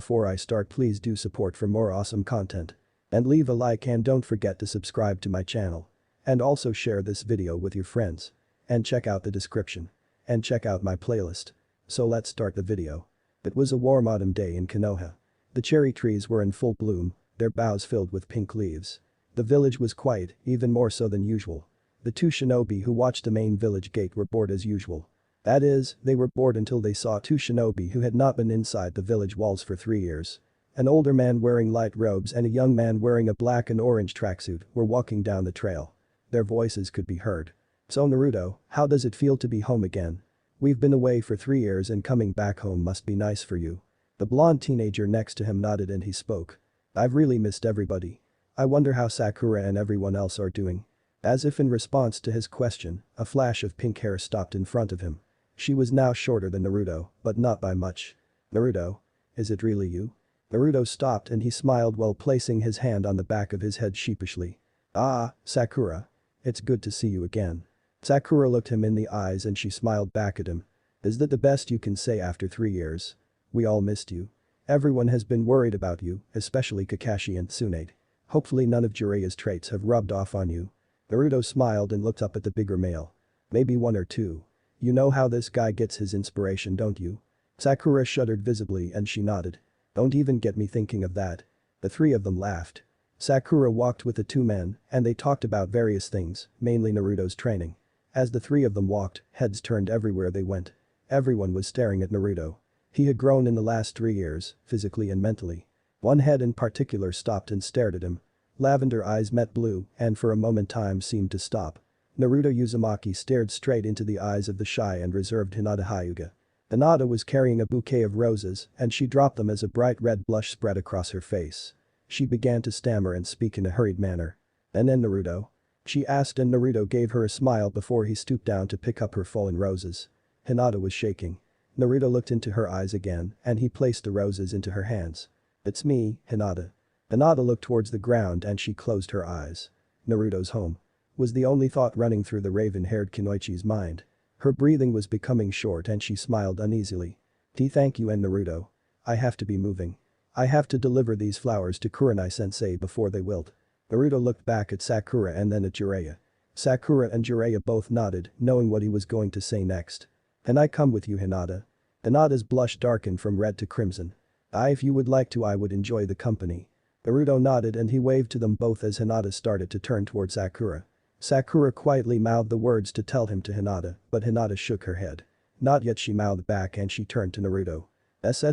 before I start, please do support for more awesome content. And leave a like and don't forget to subscribe to my channel. And also share this video with your friends. And check out the description. And check out my playlist. So let's start the video. It was a warm autumn day in Konoha. The cherry trees were in full bloom, their boughs filled with pink leaves. The village was quiet, even more so than usual. The two shinobi who watched the main village gate were bored as usual. That is, they were bored until they saw two shinobi who had not been inside the village walls for 3 years. An older man wearing light robes and a young man wearing a black and orange tracksuit were walking down the trail. Their voices could be heard. "So Naruto, how does it feel to be home again? We've been away for 3 years and coming back home must be nice for you." The blonde teenager next to him nodded and he spoke. "I've really missed everybody. I wonder how Sakura and everyone else are doing." As if in response to his question, a flash of pink hair stopped in front of him. She was now shorter than Naruto, but not by much. "Naruto? Is it really you?" Naruto stopped and he smiled while placing his hand on the back of his head sheepishly. "Ah, Sakura. It's good to see you again." Sakura looked him in the eyes and she smiled back at him. "Is that the best you can say after 3 years? We all missed you. Everyone has been worried about you, especially Kakashi and Tsunade. Hopefully none of Jiraiya's traits have rubbed off on you." Naruto smiled and looked up at the bigger male. "Maybe 1 or 2. You know how this guy gets his inspiration, don't you?" Sakura shuddered visibly and she nodded. "Don't even get me thinking of that." The 3 of them laughed. Sakura walked with the 2 men and they talked about various things, mainly Naruto's training. As the 3 of them walked, heads turned everywhere they went. Everyone was staring at Naruto. He had grown in the last 3 years, physically and mentally. One head in particular stopped and stared at him. Lavender eyes met blue and for a moment time seemed to stop. Naruto Uzumaki stared straight into the eyes of the shy and reserved Hinata Hyuga. Hinata was carrying a bouquet of roses and she dropped them as a bright red blush spread across her face. She began to stammer and speak in a hurried manner. "And then Naruto?" she asked and Naruto gave her a smile before he stooped down to pick up her fallen roses. Hinata was shaking. Naruto looked into her eyes again and he placed the roses into her hands. "It's me, Hinata." Hinata looked towards the ground and she closed her eyes. Naruto's home was the only thought running through the raven-haired Kunoichi's mind. Her breathing was becoming short and she smiled uneasily. Thank you and Naruto. I have to be moving. I have to deliver these flowers to Kurenai-sensei before they wilt." Naruto looked back at Sakura and then at Jiraiya. Sakura and Jiraiya both nodded, knowing what he was going to say next. "Can I come with you, Hinata?" Hinata's blush darkened from red to crimson. If you would like to, I would enjoy the company." Naruto nodded and he waved to them both as Hinata started to turn toward Sakura. Sakura quietly mouthed the words to tell him to Hinata, but Hinata shook her head. "Not yet," she mouthed back and she turned to Naruto.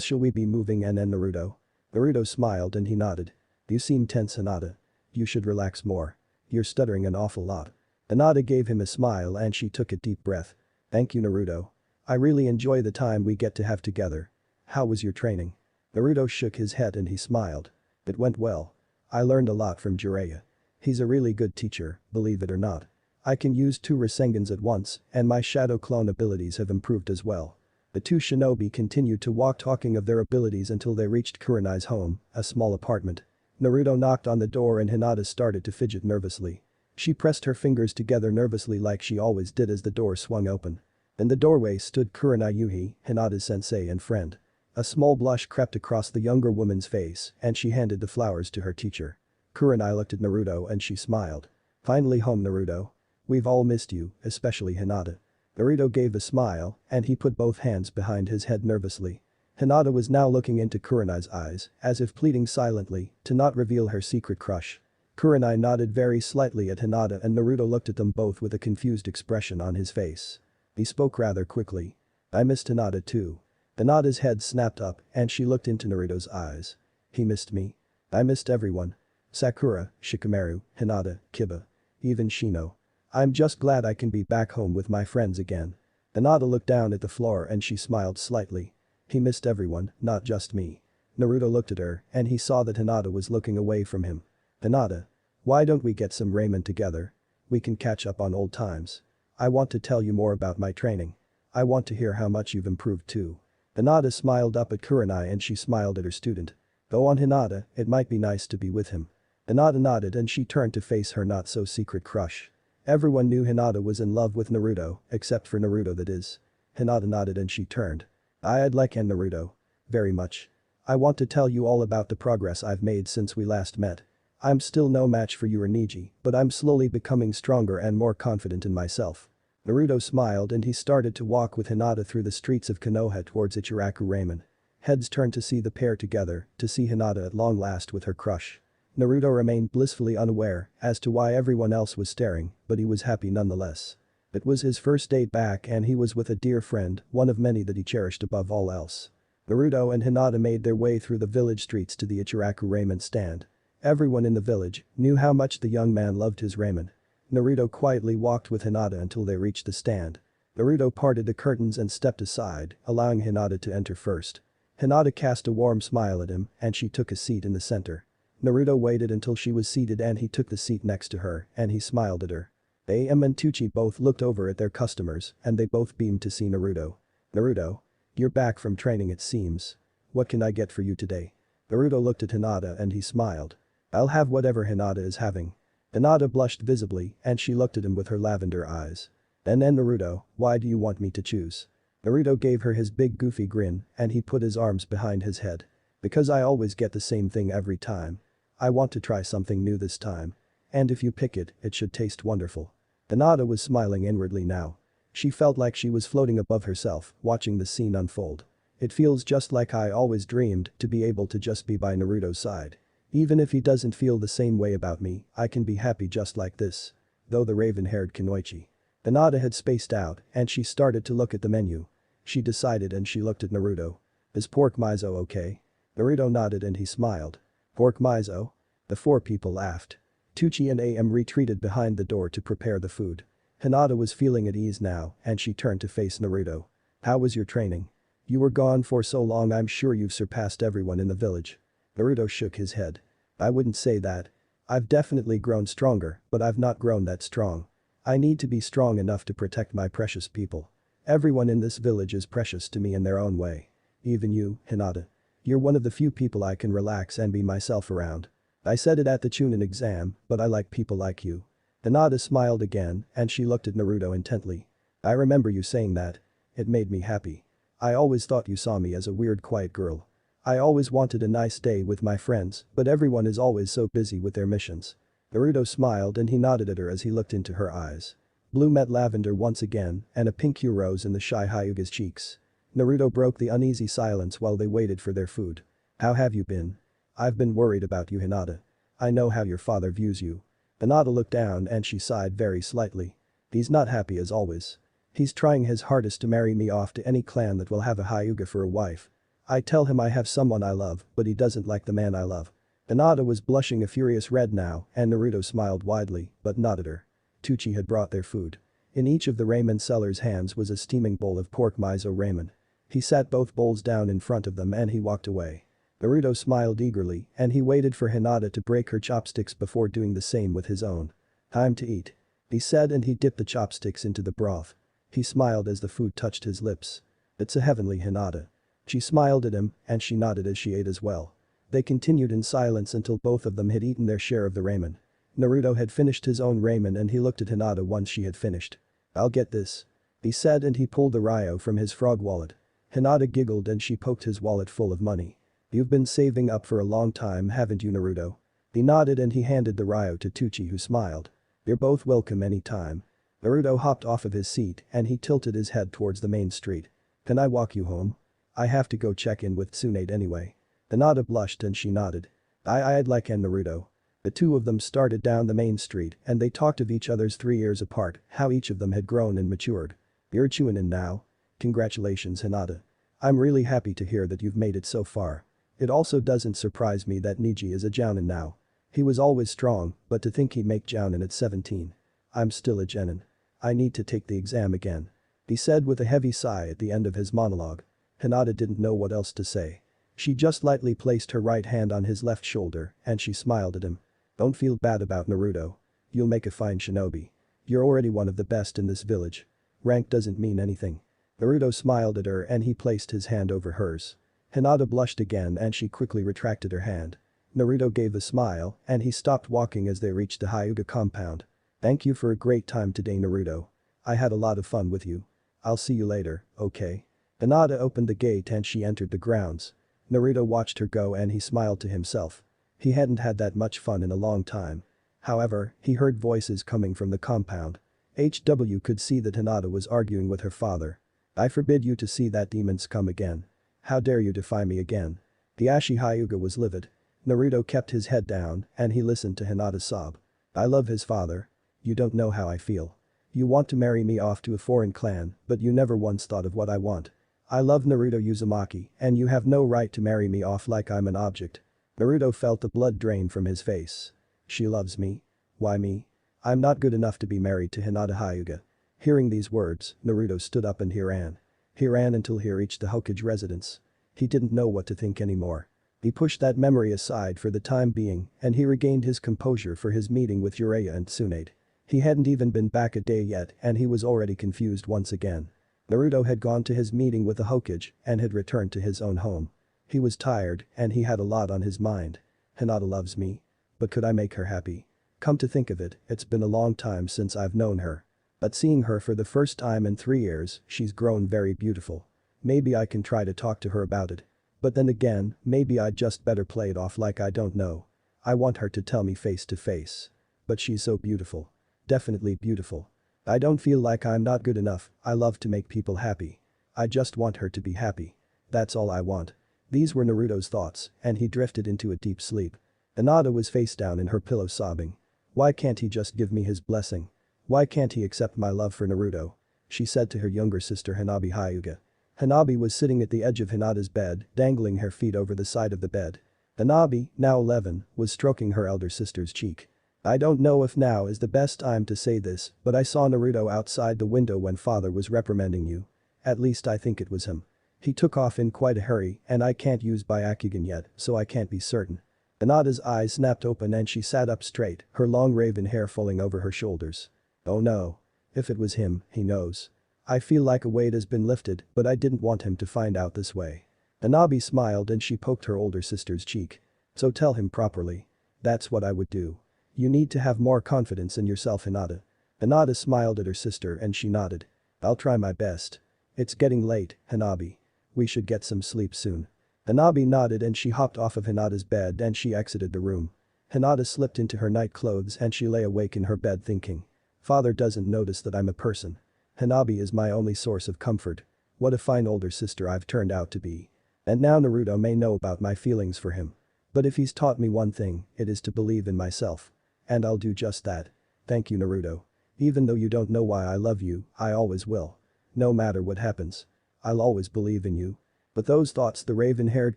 Shall we be moving and then Naruto?" Naruto smiled and he nodded. "You seem tense, Hinata. You should relax more. You're stuttering an awful lot." Hinata gave him a smile and she took a deep breath. "Thank you, Naruto. I really enjoy the time we get to have together. How was your training?" Naruto shook his head and he smiled. "It went well. I learned a lot from Jiraiya. He's a really good teacher, believe it or not. I can use 2 Rasengans at once and my shadow clone abilities have improved as well." The 2 shinobi continued to walk talking of their abilities until they reached Kurenai's home, a small apartment. Naruto knocked on the door and Hinata started to fidget nervously. She pressed her fingers together nervously like she always did as the door swung open. In the doorway stood Kurenai Yuhi, Hinata's sensei and friend. A small blush crept across the younger woman's face and she handed the flowers to her teacher. Kurenai looked at Naruto and she smiled. "Finally home, Naruto. We've all missed you, especially Hinata." Naruto gave a smile and he put both hands behind his head nervously. Hinata was now looking into Kurenai's eyes, as if pleading silently to not reveal her secret crush. Kurenai nodded very slightly at Hinata and Naruto looked at them both with a confused expression on his face. He spoke rather quickly. "I missed Hinata too." Hinata's head snapped up and she looked into Naruto's eyes. "He missed me. I missed everyone. Sakura, Shikamaru, Hinata, Kiba. Even Shino. I'm just glad I can be back home with my friends again." Hinata looked down at the floor and she smiled slightly. "He missed everyone, not just me." Naruto looked at her and he saw that Hinata was looking away from him. "Hinata. Why don't we get some ramen together? We can catch up on old times. I want to tell you more about my training. I want to hear how much you've improved too." Hinata smiled up at Kurenai and she smiled at her student. "Go on, Hinata, it might be nice to be with him." Hinata nodded and she turned to face her not-so-secret crush. Everyone knew Hinata was in love with Naruto, except for Naruto, that is. Hinata nodded and she turned. "I'd like Naruto. Very much. I want to tell you all about the progress I've made since we last met. I'm still no match for you or Niji, but I'm slowly becoming stronger and more confident in myself. Naruto smiled and he started to walk with Hinata through the streets of Konoha towards Ichiraku Ramen. Heads turned to see the pair together, to see Hinata at long last with her crush. Naruto remained blissfully unaware as to why everyone else was staring, but he was happy nonetheless. It was his first date back and he was with a dear friend, one of many that he cherished above all else. Naruto and Hinata made their way through the village streets to the Ichiraku ramen stand. Everyone in the village knew how much the young man loved his ramen. Naruto quietly walked with Hinata until they reached the stand. Naruto parted the curtains and stepped aside, allowing Hinata to enter first. Hinata cast a warm smile at him and she took a seat in the center. Naruto waited until she was seated and he took the seat next to her and he smiled at her. AM and Tucci both looked over at their customers and they both beamed to see Naruto. Naruto? You're back from training it seems. What can I get for you today? Naruto looked at Hinata and he smiled. I'll have whatever Hinata is having. Hinata blushed visibly and she looked at him with her lavender eyes. Then Naruto, why do you want me to choose? Naruto gave her his big goofy grin and he put his arms behind his head. Because I always get the same thing every time. I want to try something new this time. And if you pick it, it should taste wonderful. Hinata was smiling inwardly now. She felt like she was floating above herself, watching the scene unfold. It feels just like I always dreamed to be able to just be by Naruto's side. Even if he doesn't feel the same way about me, I can be happy just like this. Though the raven-haired Kunoichi. Hinata had spaced out and she started to look at the menu. She decided and she looked at Naruto. Is pork miso okay? Naruto nodded and he smiled. Pork miso? The four people laughed. Tucci and AM retreated behind the door to prepare the food. Hinata was feeling at ease now and she turned to face Naruto. How was your training? You were gone for so long I'm sure you've surpassed everyone in the village. Naruto shook his head. I wouldn't say that. I've definitely grown stronger, but I've not grown that strong. I need to be strong enough to protect my precious people. Everyone in this village is precious to me in their own way. Even you, Hinata. You're one of the few people I can relax and be myself around. I said it at the Chunin exam, but I like people like you. Hinata smiled again and she looked at Naruto intently. I remember you saying that. It made me happy. I always thought you saw me as a weird quiet girl. I always wanted a nice day with my friends, but everyone is always so busy with their missions. Naruto smiled and he nodded at her as he looked into her eyes. Blue met lavender once again and a pink hue rose in the shy Hyuga's cheeks. Naruto broke the uneasy silence while they waited for their food. How have you been? I've been worried about you Hinata. I know how your father views you. Hinata looked down and she sighed very slightly. He's not happy as always. He's trying his hardest to marry me off to any clan that will have a Hyuga for a wife. I tell him I have someone I love, but he doesn't like the man I love. Hinata was blushing a furious red now and Naruto smiled widely, but not at her. Tucci had brought their food. In each of the ramen seller's hands was a steaming bowl of pork miso ramen. He sat both bowls down in front of them and he walked away. Naruto smiled eagerly and he waited for Hinata to break her chopsticks before doing the same with his own. Time to eat. He said and he dipped the chopsticks into the broth. He smiled as the food touched his lips. It's a heavenly Hinata. She smiled at him and she nodded as she ate as well. They continued in silence until both of them had eaten their share of the ramen. Naruto had finished his own ramen and he looked at Hinata once she had finished. I'll get this. He said and he pulled the ryo from his frog wallet. Hinata giggled and she poked his wallet full of money. You've been saving up for a long time haven't you Naruto? He nodded and he handed the ryo to Tucci who smiled. You're both welcome anytime. Naruto hopped off of his seat and he tilted his head towards the main street. Can I walk you home? I have to go check in with Tsunade anyway. Hinata blushed and she nodded. I'd like and Naruto. The two of them started down the main street and they talked of each other's 3 years apart, how each of them had grown and matured. You're Chunin now? Congratulations Hinata. I'm really happy to hear that you've made it so far. It also doesn't surprise me that Niji is a Jounin now. He was always strong, but to think he'd make Jounin at 17. I'm still a Genin. I need to take the exam again. He said with a heavy sigh at the end of his monologue. Hinata didn't know what else to say. She just lightly placed her right hand on his left shoulder and she smiled at him. Don't feel bad about Naruto. You'll make a fine shinobi. You're already one of the best in this village. Rank doesn't mean anything. Naruto smiled at her and he placed his hand over hers. Hinata blushed again and she quickly retracted her hand. Naruto gave a smile and he stopped walking as they reached the Hyuga compound. Thank you for a great time today Naruto. I had a lot of fun with you. I'll see you later, okay? Hinata opened the gate and she entered the grounds. Naruto watched her go and he smiled to himself. He hadn't had that much fun in a long time. However, he heard voices coming from the compound. HW could see that Hinata was arguing with her father. I forbid you to see that demon scum again. How dare you defy me again? The Ashi Hyuga was livid. Naruto kept his head down and he listened to Hinata sob. I love his father. You don't know how I feel. You want to marry me off to a foreign clan, but you never once thought of what I want. I love Naruto Uzumaki, and you have no right to marry me off like I'm an object. Naruto felt the blood drain from his face. She loves me? Why me? I'm not good enough to be married to Hinata Hyuga. Hearing these words, Naruto stood up and he ran. He ran until he reached the Hokage residence. He didn't know what to think anymore. He pushed that memory aside for the time being and he regained his composure for his meeting with Uraya and Tsunade. He hadn't even been back a day yet and he was already confused once again. Naruto had gone to his meeting with the Hokage and had returned to his own home. He was tired and he had a lot on his mind. Hinata loves me. But could I make her happy? Come to think of it, it's been a long time since I've known her. But seeing her for the first time in 3 years, she's grown very beautiful. Maybe I can try to talk to her about it. But then again, maybe I'd just better play it off like I don't know. I want her to tell me face to face. But she's so beautiful. Definitely beautiful. I don't feel like I'm not good enough, I love to make people happy. I just want her to be happy. That's all I want. These were Naruto's thoughts, and he drifted into a deep sleep. Hinata was face down in her pillow sobbing. Why can't he just give me his blessing? Why can't he accept my love for Naruto? She said to her younger sister Hanabi Hyuga. Hanabi was sitting at the edge of Hinata's bed, dangling her feet over the side of the bed. Hanabi, now 11, was stroking her elder sister's cheek. I don't know if now is the best time to say this, but I saw Naruto outside the window when father was reprimanding you. At least I think it was him. He took off in quite a hurry and I can't use Byakugan yet, so I can't be certain. Hinata's eyes snapped open and she sat up straight, her long raven hair falling over her shoulders. Oh no. If it was him, he knows. I feel like a weight has been lifted, but I didn't want him to find out this way. Hanabi smiled and she poked her older sister's cheek. So tell him properly. That's what I would do. You need to have more confidence in yourself, Hinata. Hinata smiled at her sister and she nodded. I'll try my best. It's getting late, Hanabi. We should get some sleep soon. Hanabi nodded and she hopped off of Hinata's bed and she exited the room. Hinata slipped into her night clothes and she lay awake in her bed thinking. Father doesn't notice that I'm a person. Hanabi is my only source of comfort. What a fine older sister I've turned out to be. And now Naruto may know about my feelings for him. But if he's taught me one thing, it is to believe in myself. And I'll do just that. Thank you, Naruto. Even though you don't know why I love you, I always will. No matter what happens. I'll always believe in you. With those thoughts the raven-haired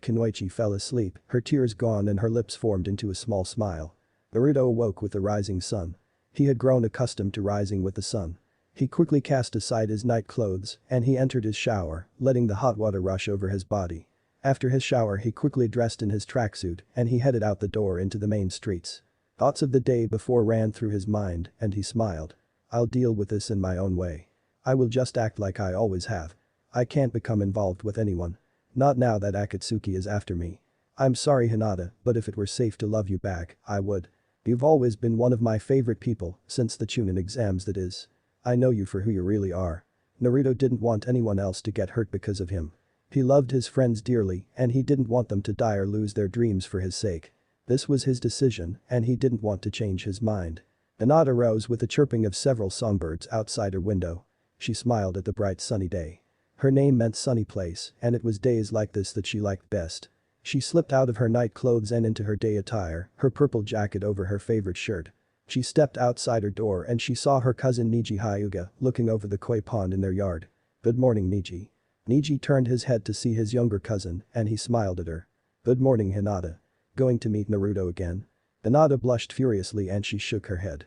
Kunoichi fell asleep, her tears gone and her lips formed into a small smile. Naruto awoke with the rising sun. He had grown accustomed to rising with the sun. He quickly cast aside his night clothes and he entered his shower, letting the hot water rush over his body. After his shower he quickly dressed in his tracksuit and he headed out the door into the main streets. Thoughts of the day before ran through his mind and he smiled. I'll deal with this in my own way. I will just act like I always have. I can't become involved with anyone. Not now that Akatsuki is after me. I'm sorry Hinata, but if it were safe to love you back, I would. You've always been one of my favorite people since the Chunin exams that is. I know you for who you really are. Naruto didn't want anyone else to get hurt because of him. He loved his friends dearly and he didn't want them to die or lose their dreams for his sake. This was his decision and he didn't want to change his mind. Hinata rose with the chirping of several songbirds outside her window. She smiled at the bright sunny day. Her name meant sunny place and it was days like this that she liked best. She slipped out of her night clothes and into her day attire, her purple jacket over her favorite shirt. She stepped outside her door and she saw her cousin Niji Hyuga looking over the koi pond in their yard. Good morning Niji. Niji turned his head to see his younger cousin and he smiled at her. Good morning Hinata. Going to meet Naruto again? Hinata blushed furiously and she shook her head.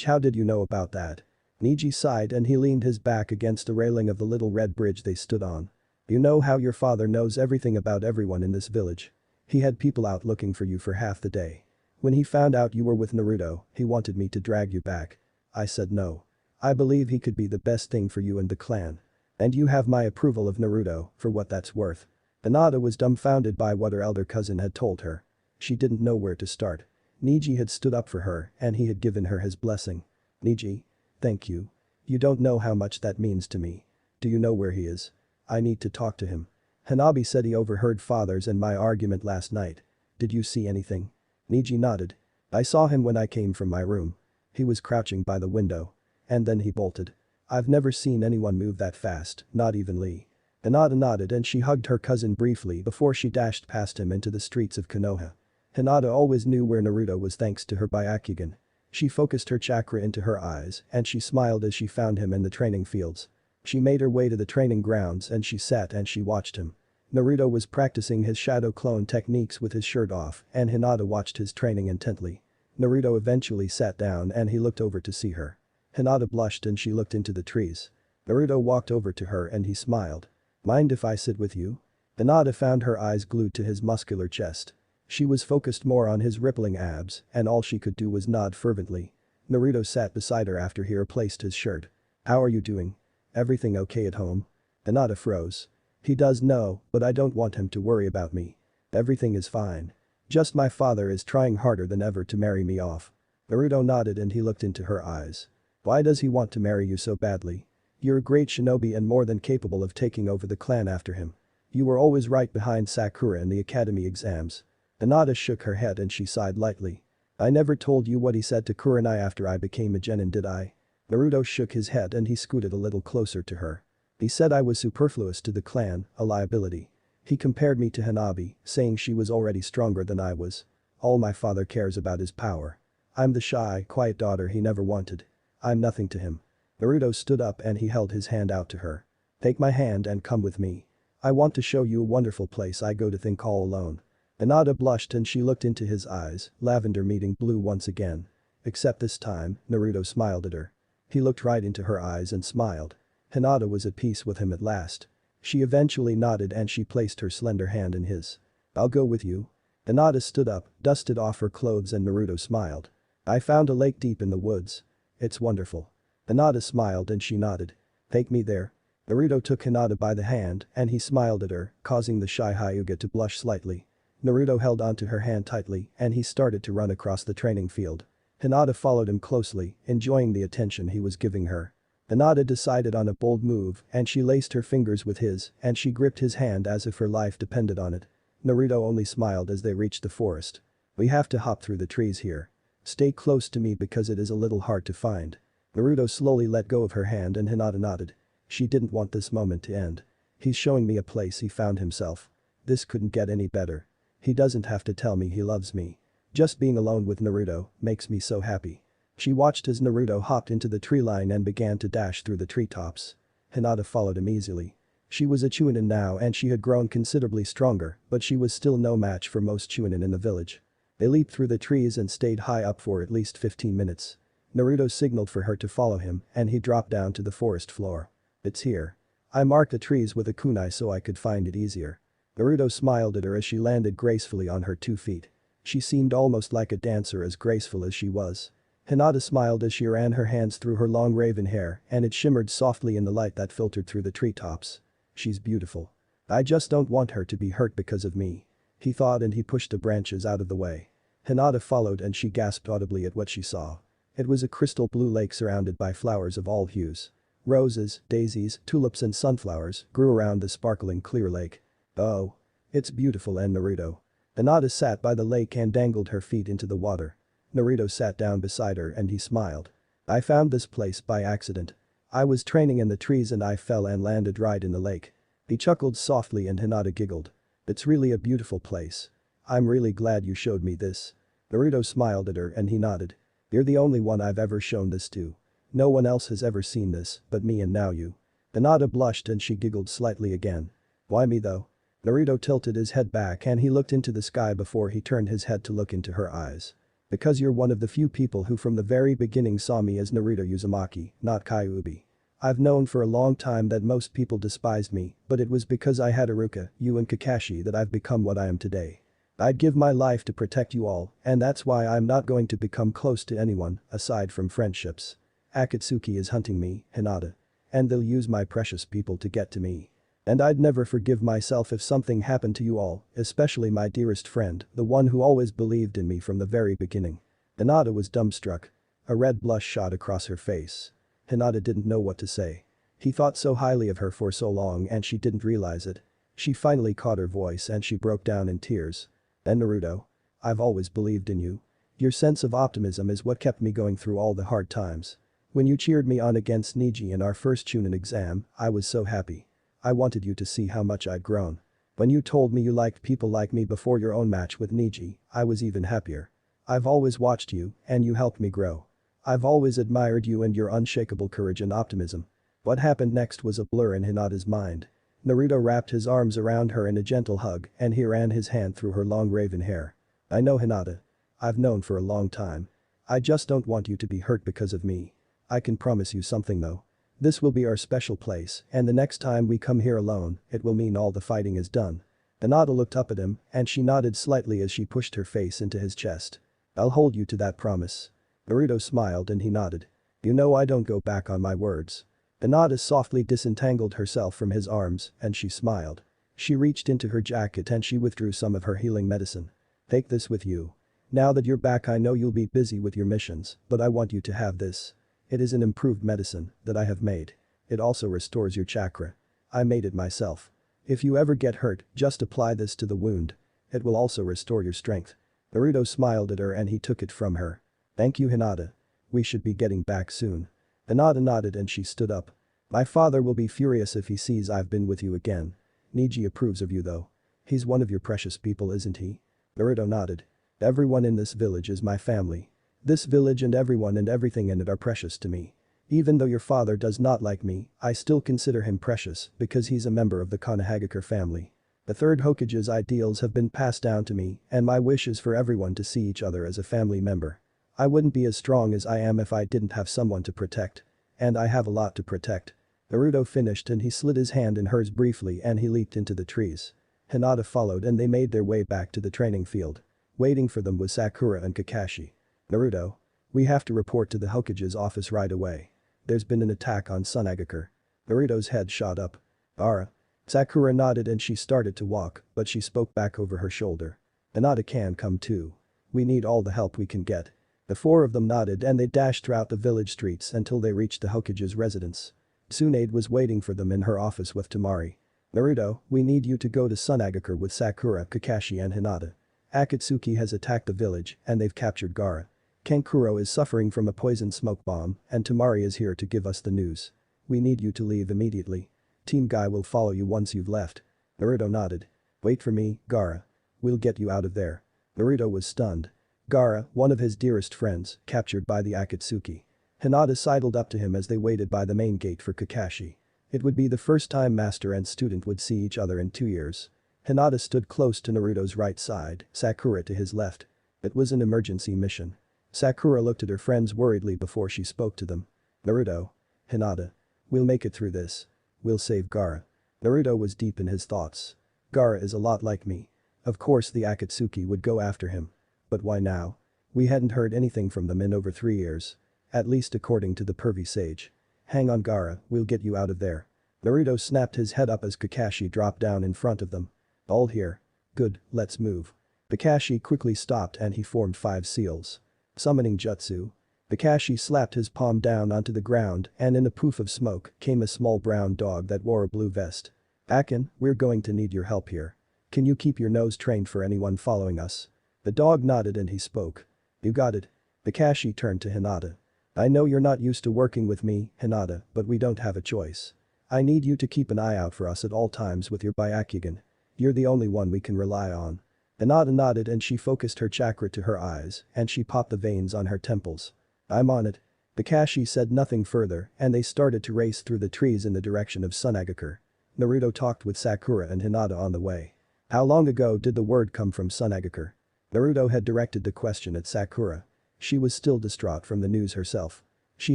How did you know about that? Niji sighed and he leaned his back against the railing of the little red bridge they stood on. You know how your father knows everything about everyone in this village. He had people out looking for you for half the day. When he found out you were with Naruto, he wanted me to drag you back. I said no. I believe he could be the best thing for you and the clan. And you have my approval of Naruto, for what that's worth. Hinata was dumbfounded by what her elder cousin had told her. She didn't know where to start. Niji had stood up for her and he had given her his blessing. Niji. Thank you. You don't know how much that means to me. Do you know where he is? I need to talk to him. Hanabi said he overheard father's and my argument last night. Did you see anything? Niji nodded. I saw him when I came from my room. He was crouching by the window. And then he bolted. I've never seen anyone move that fast, not even Lee. Hinata nodded and she hugged her cousin briefly before she dashed past him into the streets of Konoha. Hinata always knew where Naruto was thanks to her Byakugan. She focused her chakra into her eyes and she smiled as she found him in the training fields. She made her way to the training grounds and she sat and she watched him. Naruto was practicing his shadow clone techniques with his shirt off and Hinata watched his training intently. Naruto eventually sat down and he looked over to see her. Hinata blushed and she looked into the trees. Naruto walked over to her and he smiled. Mind if I sit with you? Hinata found her eyes glued to his muscular chest. She was focused more on his rippling abs and all she could do was nod fervently. Naruto sat beside her after he replaced his shirt. How are you doing? Everything okay at home? Hinata froze. He does know, but I don't want him to worry about me. Everything is fine. Just my father is trying harder than ever to marry me off. Naruto nodded and he looked into her eyes. Why does he want to marry you so badly? You're a great shinobi and more than capable of taking over the clan after him. You were always right behind Sakura in the academy exams. Hinata shook her head and she sighed lightly. I never told you what he said to Kurenai after I became a genin, did I? Naruto shook his head and he scooted a little closer to her. He said I was superfluous to the clan, a liability. He compared me to Hanabi, saying she was already stronger than I was. All my father cares about is power. I'm the shy, quiet daughter he never wanted. I'm nothing to him. Naruto stood up and he held his hand out to her. Take my hand and come with me. I want to show you a wonderful place I go to think all alone. Hinata blushed and she looked into his eyes, lavender meeting blue once again. Except this time, Naruto smiled at her. He looked right into her eyes and smiled. Hinata was at peace with him at last. She eventually nodded and she placed her slender hand in his. I'll go with you. Hinata stood up, dusted off her clothes and Naruto smiled. I found a lake deep in the woods. It's wonderful. Hinata smiled and she nodded. Take me there. Naruto took Hinata by the hand and he smiled at her, causing the shy Hyuga to blush slightly. Naruto held onto her hand tightly and he started to run across the training field. Hinata followed him closely, enjoying the attention he was giving her. Hinata decided on a bold move and she laced her fingers with his and she gripped his hand as if her life depended on it. Naruto only smiled as they reached the forest. We have to hop through the trees here. Stay close to me because it is a little hard to find. Naruto slowly let go of her hand and Hinata nodded. She didn't want this moment to end. He's showing me a place he found himself. This couldn't get any better. He doesn't have to tell me he loves me. Just being alone with Naruto makes me so happy. She watched as Naruto hopped into the tree line and began to dash through the treetops. Hinata followed him easily. She was a Chunin now and she had grown considerably stronger, but she was still no match for most Chunin in the village. They leaped through the trees and stayed high up for at least 15 minutes. Naruto signaled for her to follow him and he dropped down to the forest floor. It's here. I marked the trees with a kunai so I could find it easier. Naruto smiled at her as she landed gracefully on her 2 feet. She seemed almost like a dancer as graceful as she was. Hinata smiled as she ran her hands through her long raven hair and it shimmered softly in the light that filtered through the treetops. She's beautiful. I just don't want her to be hurt because of me. He thought and he pushed the branches out of the way. Hinata followed and she gasped audibly at what she saw. It was a crystal blue lake surrounded by flowers of all hues. Roses, daisies, tulips and sunflowers grew around the sparkling clear lake. Oh. It's beautiful and Naruto. Hinata sat by the lake and dangled her feet into the water. Naruto sat down beside her and he smiled. I found this place by accident. I was training in the trees and I fell and landed right in the lake. He chuckled softly and Hinata giggled. It's really a beautiful place. I'm really glad you showed me this. Naruto smiled at her and he nodded. You're the only one I've ever shown this to. No one else has ever seen this, but me and now you. Hinata blushed and she giggled slightly again. Why me though? Naruto tilted his head back and he looked into the sky before he turned his head to look into her eyes. Because you're one of the few people who from the very beginning saw me as Naruto Uzumaki, not Kyuubi. I've known for a long time that most people despised me, but it was because I had Iruka, you and Kakashi that I've become what I am today. I'd give my life to protect you all, and that's why I'm not going to become close to anyone, aside from friendships. Akatsuki is hunting me, Hinata. And they'll use my precious people to get to me. And I'd never forgive myself if something happened to you all, especially my dearest friend, the one who always believed in me from the very beginning. Hinata was dumbstruck. A red blush shot across her face. Hinata didn't know what to say. He thought so highly of her for so long and she didn't realize it. She finally caught her voice and she broke down in tears. Then Naruto. I've always believed in you. Your sense of optimism is what kept me going through all the hard times. When you cheered me on against Neji in our first Chunin exam, I was so happy. I wanted you to see how much I'd grown. When you told me you liked people like me before your own match with Neji, I was even happier. I've always watched you, and you helped me grow. I've always admired you and your unshakable courage and optimism. What happened next was a blur in Hinata's mind. Naruto wrapped his arms around her in a gentle hug and he ran his hand through her long raven hair. I know Hinata. I've known for a long time. I just don't want you to be hurt because of me. I can promise you something though. This will be our special place and the next time we come here alone, it will mean all the fighting is done. Hinata looked up at him and she nodded slightly as she pushed her face into his chest. I'll hold you to that promise. Naruto smiled and he nodded. You know I don't go back on my words. Hinata softly disentangled herself from his arms and she smiled. She reached into her jacket and she withdrew some of her healing medicine. Take this with you. Now that you're back I know you'll be busy with your missions, but I want you to have this. It is an improved medicine that I have made. It also restores your chakra. I made it myself. If you ever get hurt, just apply this to the wound. It will also restore your strength. Naruto smiled at her and he took it from her. Thank you Hinata. We should be getting back soon. Hinata nodded and she stood up. My father will be furious if he sees I've been with you again. Neji approves of you though. He's one of your precious people isn't he? Naruto nodded. Everyone in this village is my family. This village and everyone and everything in it are precious to me. Even though your father does not like me, I still consider him precious because he's a member of the Konohagakure family. The third Hokage's ideals have been passed down to me and my wish is for everyone to see each other as a family member. I wouldn't be as strong as I am if I didn't have someone to protect. And I have a lot to protect. Naruto finished and he slid his hand in hers briefly and he leaped into the trees. Hinata followed and they made their way back to the training field. Waiting for them was Sakura and Kakashi. Naruto. We have to report to the Hokage's office right away. There's been an attack on Sunagakure. Naruto's head shot up. Ara. Sakura nodded and she started to walk, but she spoke back over her shoulder. Hinata can come too. We need all the help we can get. The four of them nodded and they dashed throughout the village streets until they reached the Hokage's residence. Tsunade was waiting for them in her office with Temari. Naruto, we need you to go to Sunagakure with Sakura, Kakashi and Hinata. Akatsuki has attacked the village and they've captured Gaara. Kankuro is suffering from a poison smoke bomb and Temari is here to give us the news. We need you to leave immediately. Team Guy will follow you once you've left. Naruto nodded. Wait for me, Gaara. We'll get you out of there. Naruto was stunned. Gaara, one of his dearest friends, captured by the Akatsuki. Hinata sidled up to him as they waited by the main gate for Kakashi. It would be the first time master and student would see each other in 2 years. Hinata stood close to Naruto's right side, Sakura to his left. It was an emergency mission. Sakura looked at her friends worriedly before she spoke to them. Naruto. Hinata. We'll make it through this. We'll save Gaara. Naruto was deep in his thoughts. Gaara is a lot like me. Of course the Akatsuki would go after him. But why now? We hadn't heard anything from them in over 3 years. At least according to the pervy sage. Hang on Gaara, we'll get you out of there. Naruto snapped his head up as Kakashi dropped down in front of them. All here. Good, let's move. Kakashi quickly stopped and he formed 5 seals. Summoning jutsu. Kakashi slapped his palm down onto the ground and in a poof of smoke came a small brown dog that wore a blue vest. Akin, we're going to need your help here. Can you keep your nose trained for anyone following us? The dog nodded and he spoke. You got it. Kakashi turned to Hinata. I know you're not used to working with me, Hinata, but we don't have a choice. I need you to keep an eye out for us at all times with your Byakugan. You're the only one we can rely on. Hinata nodded and she focused her chakra to her eyes and she popped the veins on her temples. I'm on it. Kakashi said nothing further and they started to race through the trees in the direction of Sunagakure. Naruto talked with Sakura and Hinata on the way. How long ago did the word come from Sunagakure? Naruto had directed the question at Sakura. She was still distraught from the news herself. She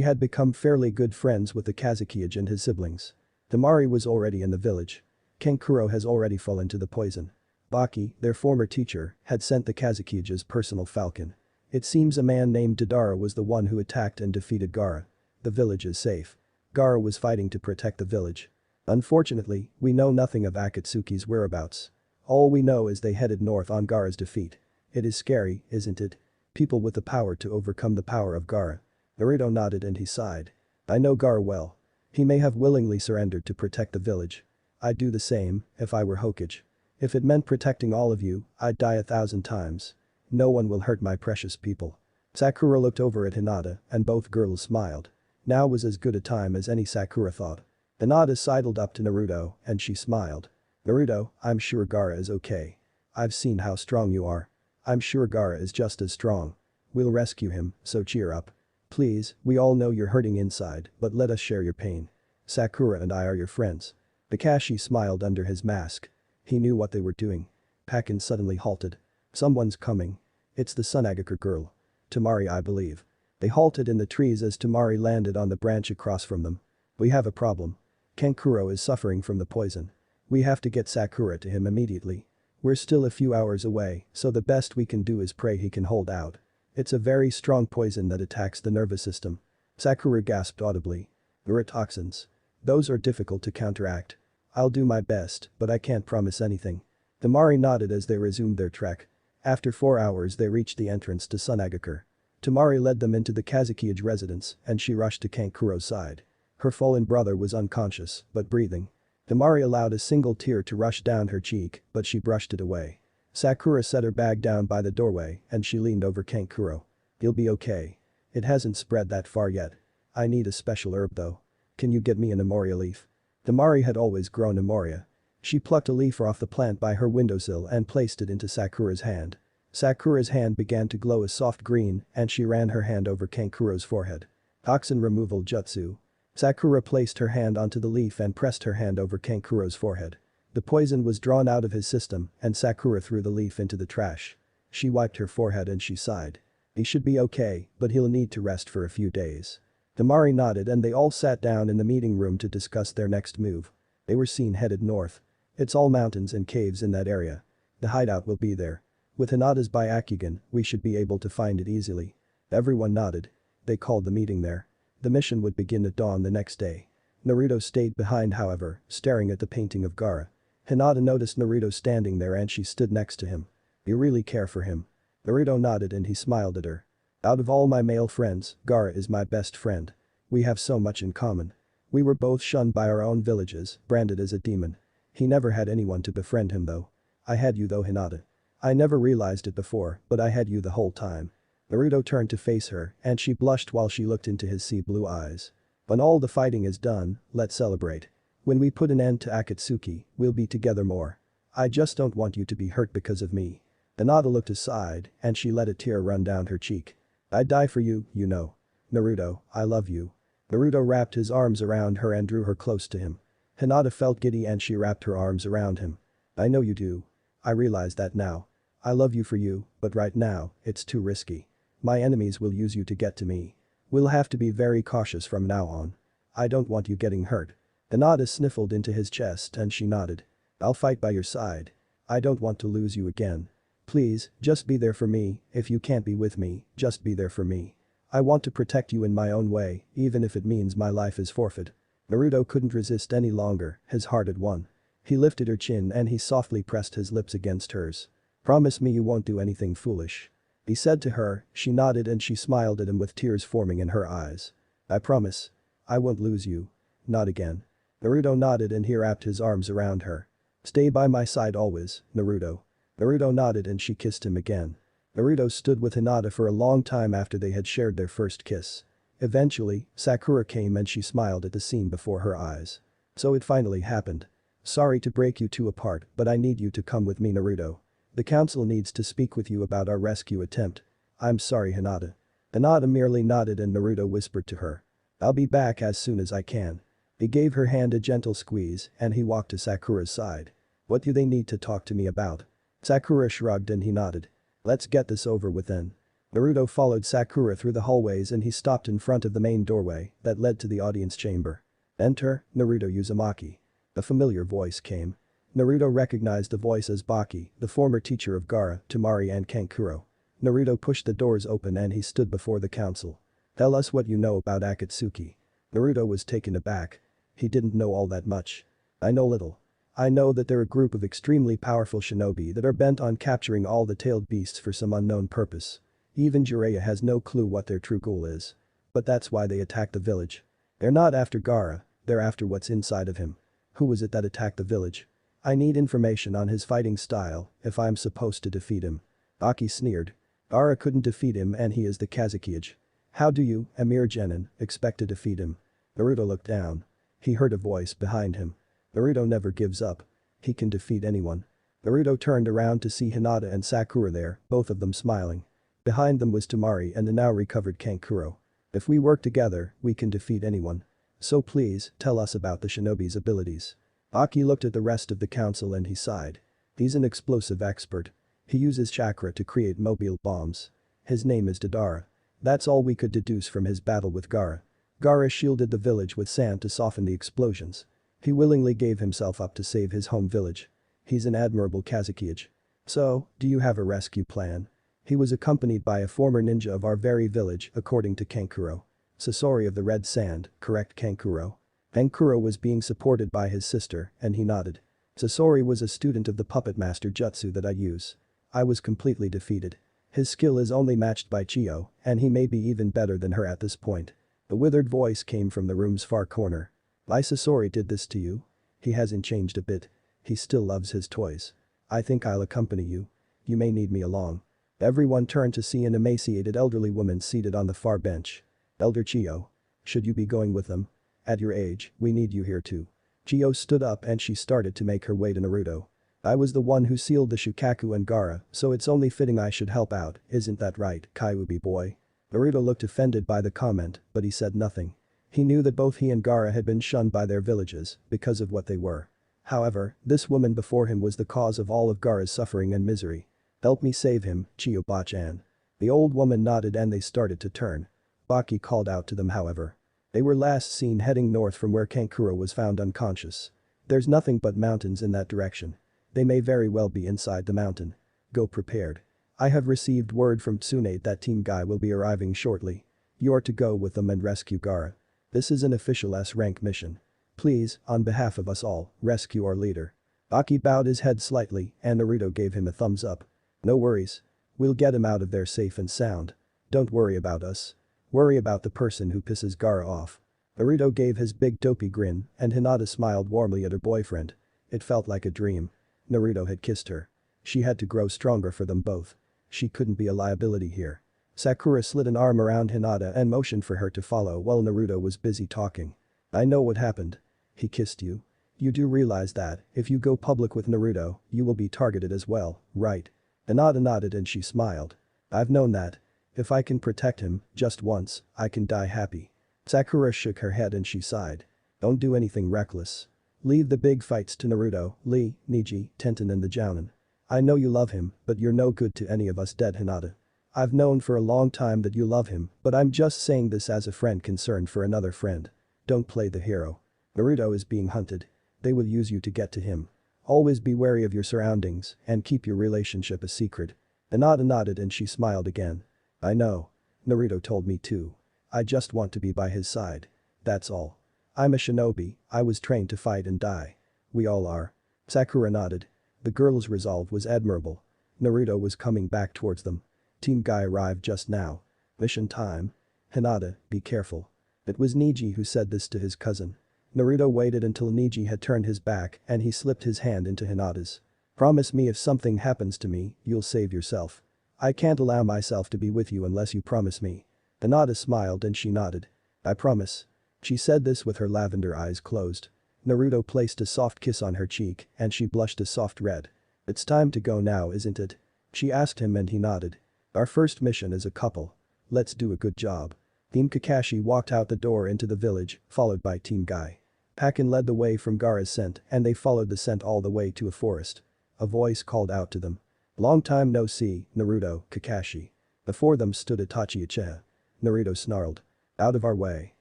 had become fairly good friends with the Kazekage and his siblings. Temari was already in the village. Kankuro has already fallen to the poison. Baki, their former teacher, had sent the Kazekage's personal falcon. It seems a man named Deidara was the one who attacked and defeated Gaara. The village is safe. Gaara was fighting to protect the village. Unfortunately, we know nothing of Akatsuki's whereabouts. All we know is they headed north on Gaara's defeat. It is scary, isn't it? People with the power to overcome the power of Gaara. Naruto nodded and he sighed. I know Gaara well. He may have willingly surrendered to protect the village. I'd do the same if I were Hokage. If it meant protecting all of you, I'd die 1,000 times. No one will hurt my precious people. Sakura looked over at Hinata and both girls smiled. Now was as good a time as any, Sakura thought. Hinata sidled up to Naruto and she smiled. Naruto, I'm sure Gaara is okay. I've seen how strong you are. I'm sure Gaara is just as strong. We'll rescue him, so cheer up. Please, we all know you're hurting inside, but let us share your pain. Sakura and I are your friends. Kakashi smiled under his mask. He knew what they were doing. Pakin suddenly halted. Someone's coming. It's the Sunagakure girl. Temari, I believe. They halted in the trees as Temari landed on the branch across from them. We have a problem. Kankuro is suffering from the poison. We have to get Sakura to him immediately. We're still a few hours away, so the best we can do is pray he can hold out. It's a very strong poison that attacks the nervous system. Sakura gasped audibly. Neurotoxins. Those are difficult to counteract. I'll do my best, but I can't promise anything. Temari nodded as they resumed their trek. After 4 hours they reached the entrance to Sunagakure. Temari led them into the Kazekage residence and she rushed to Kankuro's side. Her fallen brother was unconscious, but breathing. Temari allowed a single tear to rush down her cheek, but she brushed it away. Sakura set her bag down by the doorway and she leaned over Kankuro. You'll be okay. It hasn't spread that far yet. I need a special herb though. Can you get me an Emoria leaf? Temari had always grown Emoria. She plucked a leaf off the plant by her windowsill and placed it into Sakura's hand. Sakura's hand began to glow a soft green and she ran her hand over Kankuro's forehead. Toxin removal jutsu. Sakura placed her hand onto the leaf and pressed her hand over Kankuro's forehead. The poison was drawn out of his system and Sakura threw the leaf into the trash. She wiped her forehead and she sighed. He should be okay, but he'll need to rest for a few days. Temari nodded and they all sat down in the meeting room to discuss their next move. They were seen headed north. It's all mountains and caves in that area. The hideout will be there. With Hinata's Byakugan, we should be able to find it easily. Everyone nodded. They called the meeting there. The mission would begin at dawn the next day. Naruto stayed behind, however, staring at the painting of Gaara. Hinata noticed Naruto standing there and she stood next to him. You really care for him? Naruto nodded and he smiled at her. Out of all my male friends, Gaara is my best friend. We have so much in common. We were both shunned by our own villages, branded as a demon. He never had anyone to befriend him though. I had you though, Hinata. I never realized it before, but I had you the whole time. Naruto turned to face her and she blushed while she looked into his sea blue eyes. When all the fighting is done, let's celebrate. When we put an end to Akatsuki, we'll be together more. I just don't want you to be hurt because of me. Hinata looked aside and she let a tear run down her cheek. I'd die for you, you know. Naruto, I love you. Naruto wrapped his arms around her and drew her close to him. Hinata felt giddy and she wrapped her arms around him. I know you do. I realize that now. I love you for you, but right now, it's too risky. My enemies will use you to get to me. We'll have to be very cautious from now on. I don't want you getting hurt. Hinata sniffled into his chest and she nodded. I'll fight by your side. I don't want to lose you again. Please, just be there for me. If you can't be with me, just be there for me. I want to protect you in my own way, even if it means my life is forfeit. Naruto couldn't resist any longer, his heart had won. He lifted her chin and he softly pressed his lips against hers. Promise me you won't do anything foolish. He said to her, she nodded and she smiled at him with tears forming in her eyes. I promise. I won't lose you. Not again. Naruto nodded and he wrapped his arms around her. Stay by my side always, Naruto. Naruto nodded and she kissed him again. Naruto stood with Hinata for a long time after they had shared their first kiss. Eventually, Sakura came and she smiled at the scene before her eyes. So it finally happened. Sorry to break you two apart, but I need you to come with me, Naruto. The council needs to speak with you about our rescue attempt. I'm sorry, Hinata. Hinata merely nodded and Naruto whispered to her. I'll be back as soon as I can. He gave her hand a gentle squeeze and he walked to Sakura's side. What do they need to talk to me about? Sakura shrugged and he nodded. Let's get this over with then. Naruto followed Sakura through the hallways and he stopped in front of the main doorway that led to the audience chamber. Enter, Naruto Uzumaki. A familiar voice came. Naruto recognized the voice as Baki, the former teacher of Gaara, Temari and Kankuro. Naruto pushed the doors open and he stood before the council. Tell us what you know about Akatsuki. Naruto was taken aback. He didn't know all that much. I know little. I know that they're a group of extremely powerful shinobi that are bent on capturing all the tailed beasts for some unknown purpose. Even Jiraiya has no clue what their true goal is. But that's why they attacked the village. They're not after Gaara, they're after what's inside of him. Who was it that attacked the village? I need information on his fighting style if I'm supposed to defeat him. Aki sneered. Gaara couldn't defeat him and he is the Kazekage. How do you, Emir Genin, expect to defeat him? Naruto looked down. He heard a voice behind him. Naruto never gives up. He can defeat anyone. Naruto turned around to see Hinata and Sakura there, both of them smiling. Behind them was Temari and the now recovered Kankuro. If we work together, we can defeat anyone. So please, tell us about the shinobi's abilities. Aki looked at the rest of the council and he sighed. He's an explosive expert. He uses chakra to create mobile bombs. His name is Deidara. That's all we could deduce from his battle with Gaara. Gaara shielded the village with sand to soften the explosions. He willingly gave himself up to save his home village. He's an admirable Kazekage. So, do you have a rescue plan? He was accompanied by a former ninja of our very village according to Kankuro. Sasori of the Red Sand, correct Kankuro? Kankuro was being supported by his sister and he nodded. Sasori was a student of the puppet master jutsu that I use. I was completely defeated. His skill is only matched by Chiyo and he may be even better than her at this point. The withered voice came from the room's far corner. Why Sasori did this to you? He hasn't changed a bit. He still loves his toys. I think I'll accompany you. You may need me along. Everyone turned to see an emaciated elderly woman seated on the far bench. Elder Chiyo. Should you be going with them? At your age, we need you here too. Chiyo stood up and she started to make her way to Naruto. I was the one who sealed the Shukaku and Gaara, so it's only fitting I should help out, isn't that right, Kyuubi boy? Naruto looked offended by the comment, but he said nothing. He knew that both he and Gaara had been shunned by their villages because of what they were. However, this woman before him was the cause of all of Gaara's suffering and misery. Help me save him, Chiyo-bachan. The old woman nodded and they started to turn. Baki called out to them however. They were last seen heading north from where Kankuro was found unconscious. There's nothing but mountains in that direction. They may very well be inside the mountain. Go prepared. I have received word from Tsunade that Team Guy will be arriving shortly. You are to go with them and rescue Gaara. This is an official S-rank mission. Please, on behalf of us all, rescue our leader. Aki bowed his head slightly and Naruto gave him a thumbs up. No worries. We'll get him out of there safe and sound. Don't worry about us. Worry about the person who pisses Gaara off. Naruto gave his big dopey grin and Hinata smiled warmly at her boyfriend. It felt like a dream. Naruto had kissed her. She had to grow stronger for them both. She couldn't be a liability here. Sakura slid an arm around Hinata and motioned for her to follow while Naruto was busy talking. I know what happened. He kissed you. You do realize that, if you go public with Naruto, you will be targeted as well, right? Hinata nodded and she smiled. I've known that. If I can protect him, just once, I can die happy. Sakura shook her head and she sighed. Don't do anything reckless. Leave the big fights to Naruto, Lee, Neji, Tenten and the Jounin. I know you love him, but you're no good to any of us dead Hinata. I've known for a long time that you love him, but I'm just saying this as a friend concerned for another friend. Don't play the hero. Naruto is being hunted. They will use you to get to him. Always be wary of your surroundings and keep your relationship a secret. Hinata nodded and she smiled again. I know. Naruto told me too. I just want to be by his side. That's all. I'm a shinobi, I was trained to fight and die. We all are. Sakura nodded. The girl's resolve was admirable. Naruto was coming back towards them. Team Guy arrived just now. Mission time. Hinata, be careful. It was Neji who said this to his cousin. Naruto waited until Neji had turned his back and he slipped his hand into Hinata's. Promise me if something happens to me, you'll save yourself. I can't allow myself to be with you unless you promise me. Hinata smiled and she nodded. I promise. She said this with her lavender eyes closed. Naruto placed a soft kiss on her cheek and she blushed a soft red. It's time to go now isn't it? She asked him and he nodded. Our first mission as a couple. Let's do a good job. Team Kakashi walked out the door into the village, followed by Team Guy. Pakin led the way from Gaara's scent and they followed the scent all the way to a forest. A voice called out to them. Long time no see, Naruto, Kakashi. Before them stood Itachi Uchiha. Naruto snarled. Out of our way.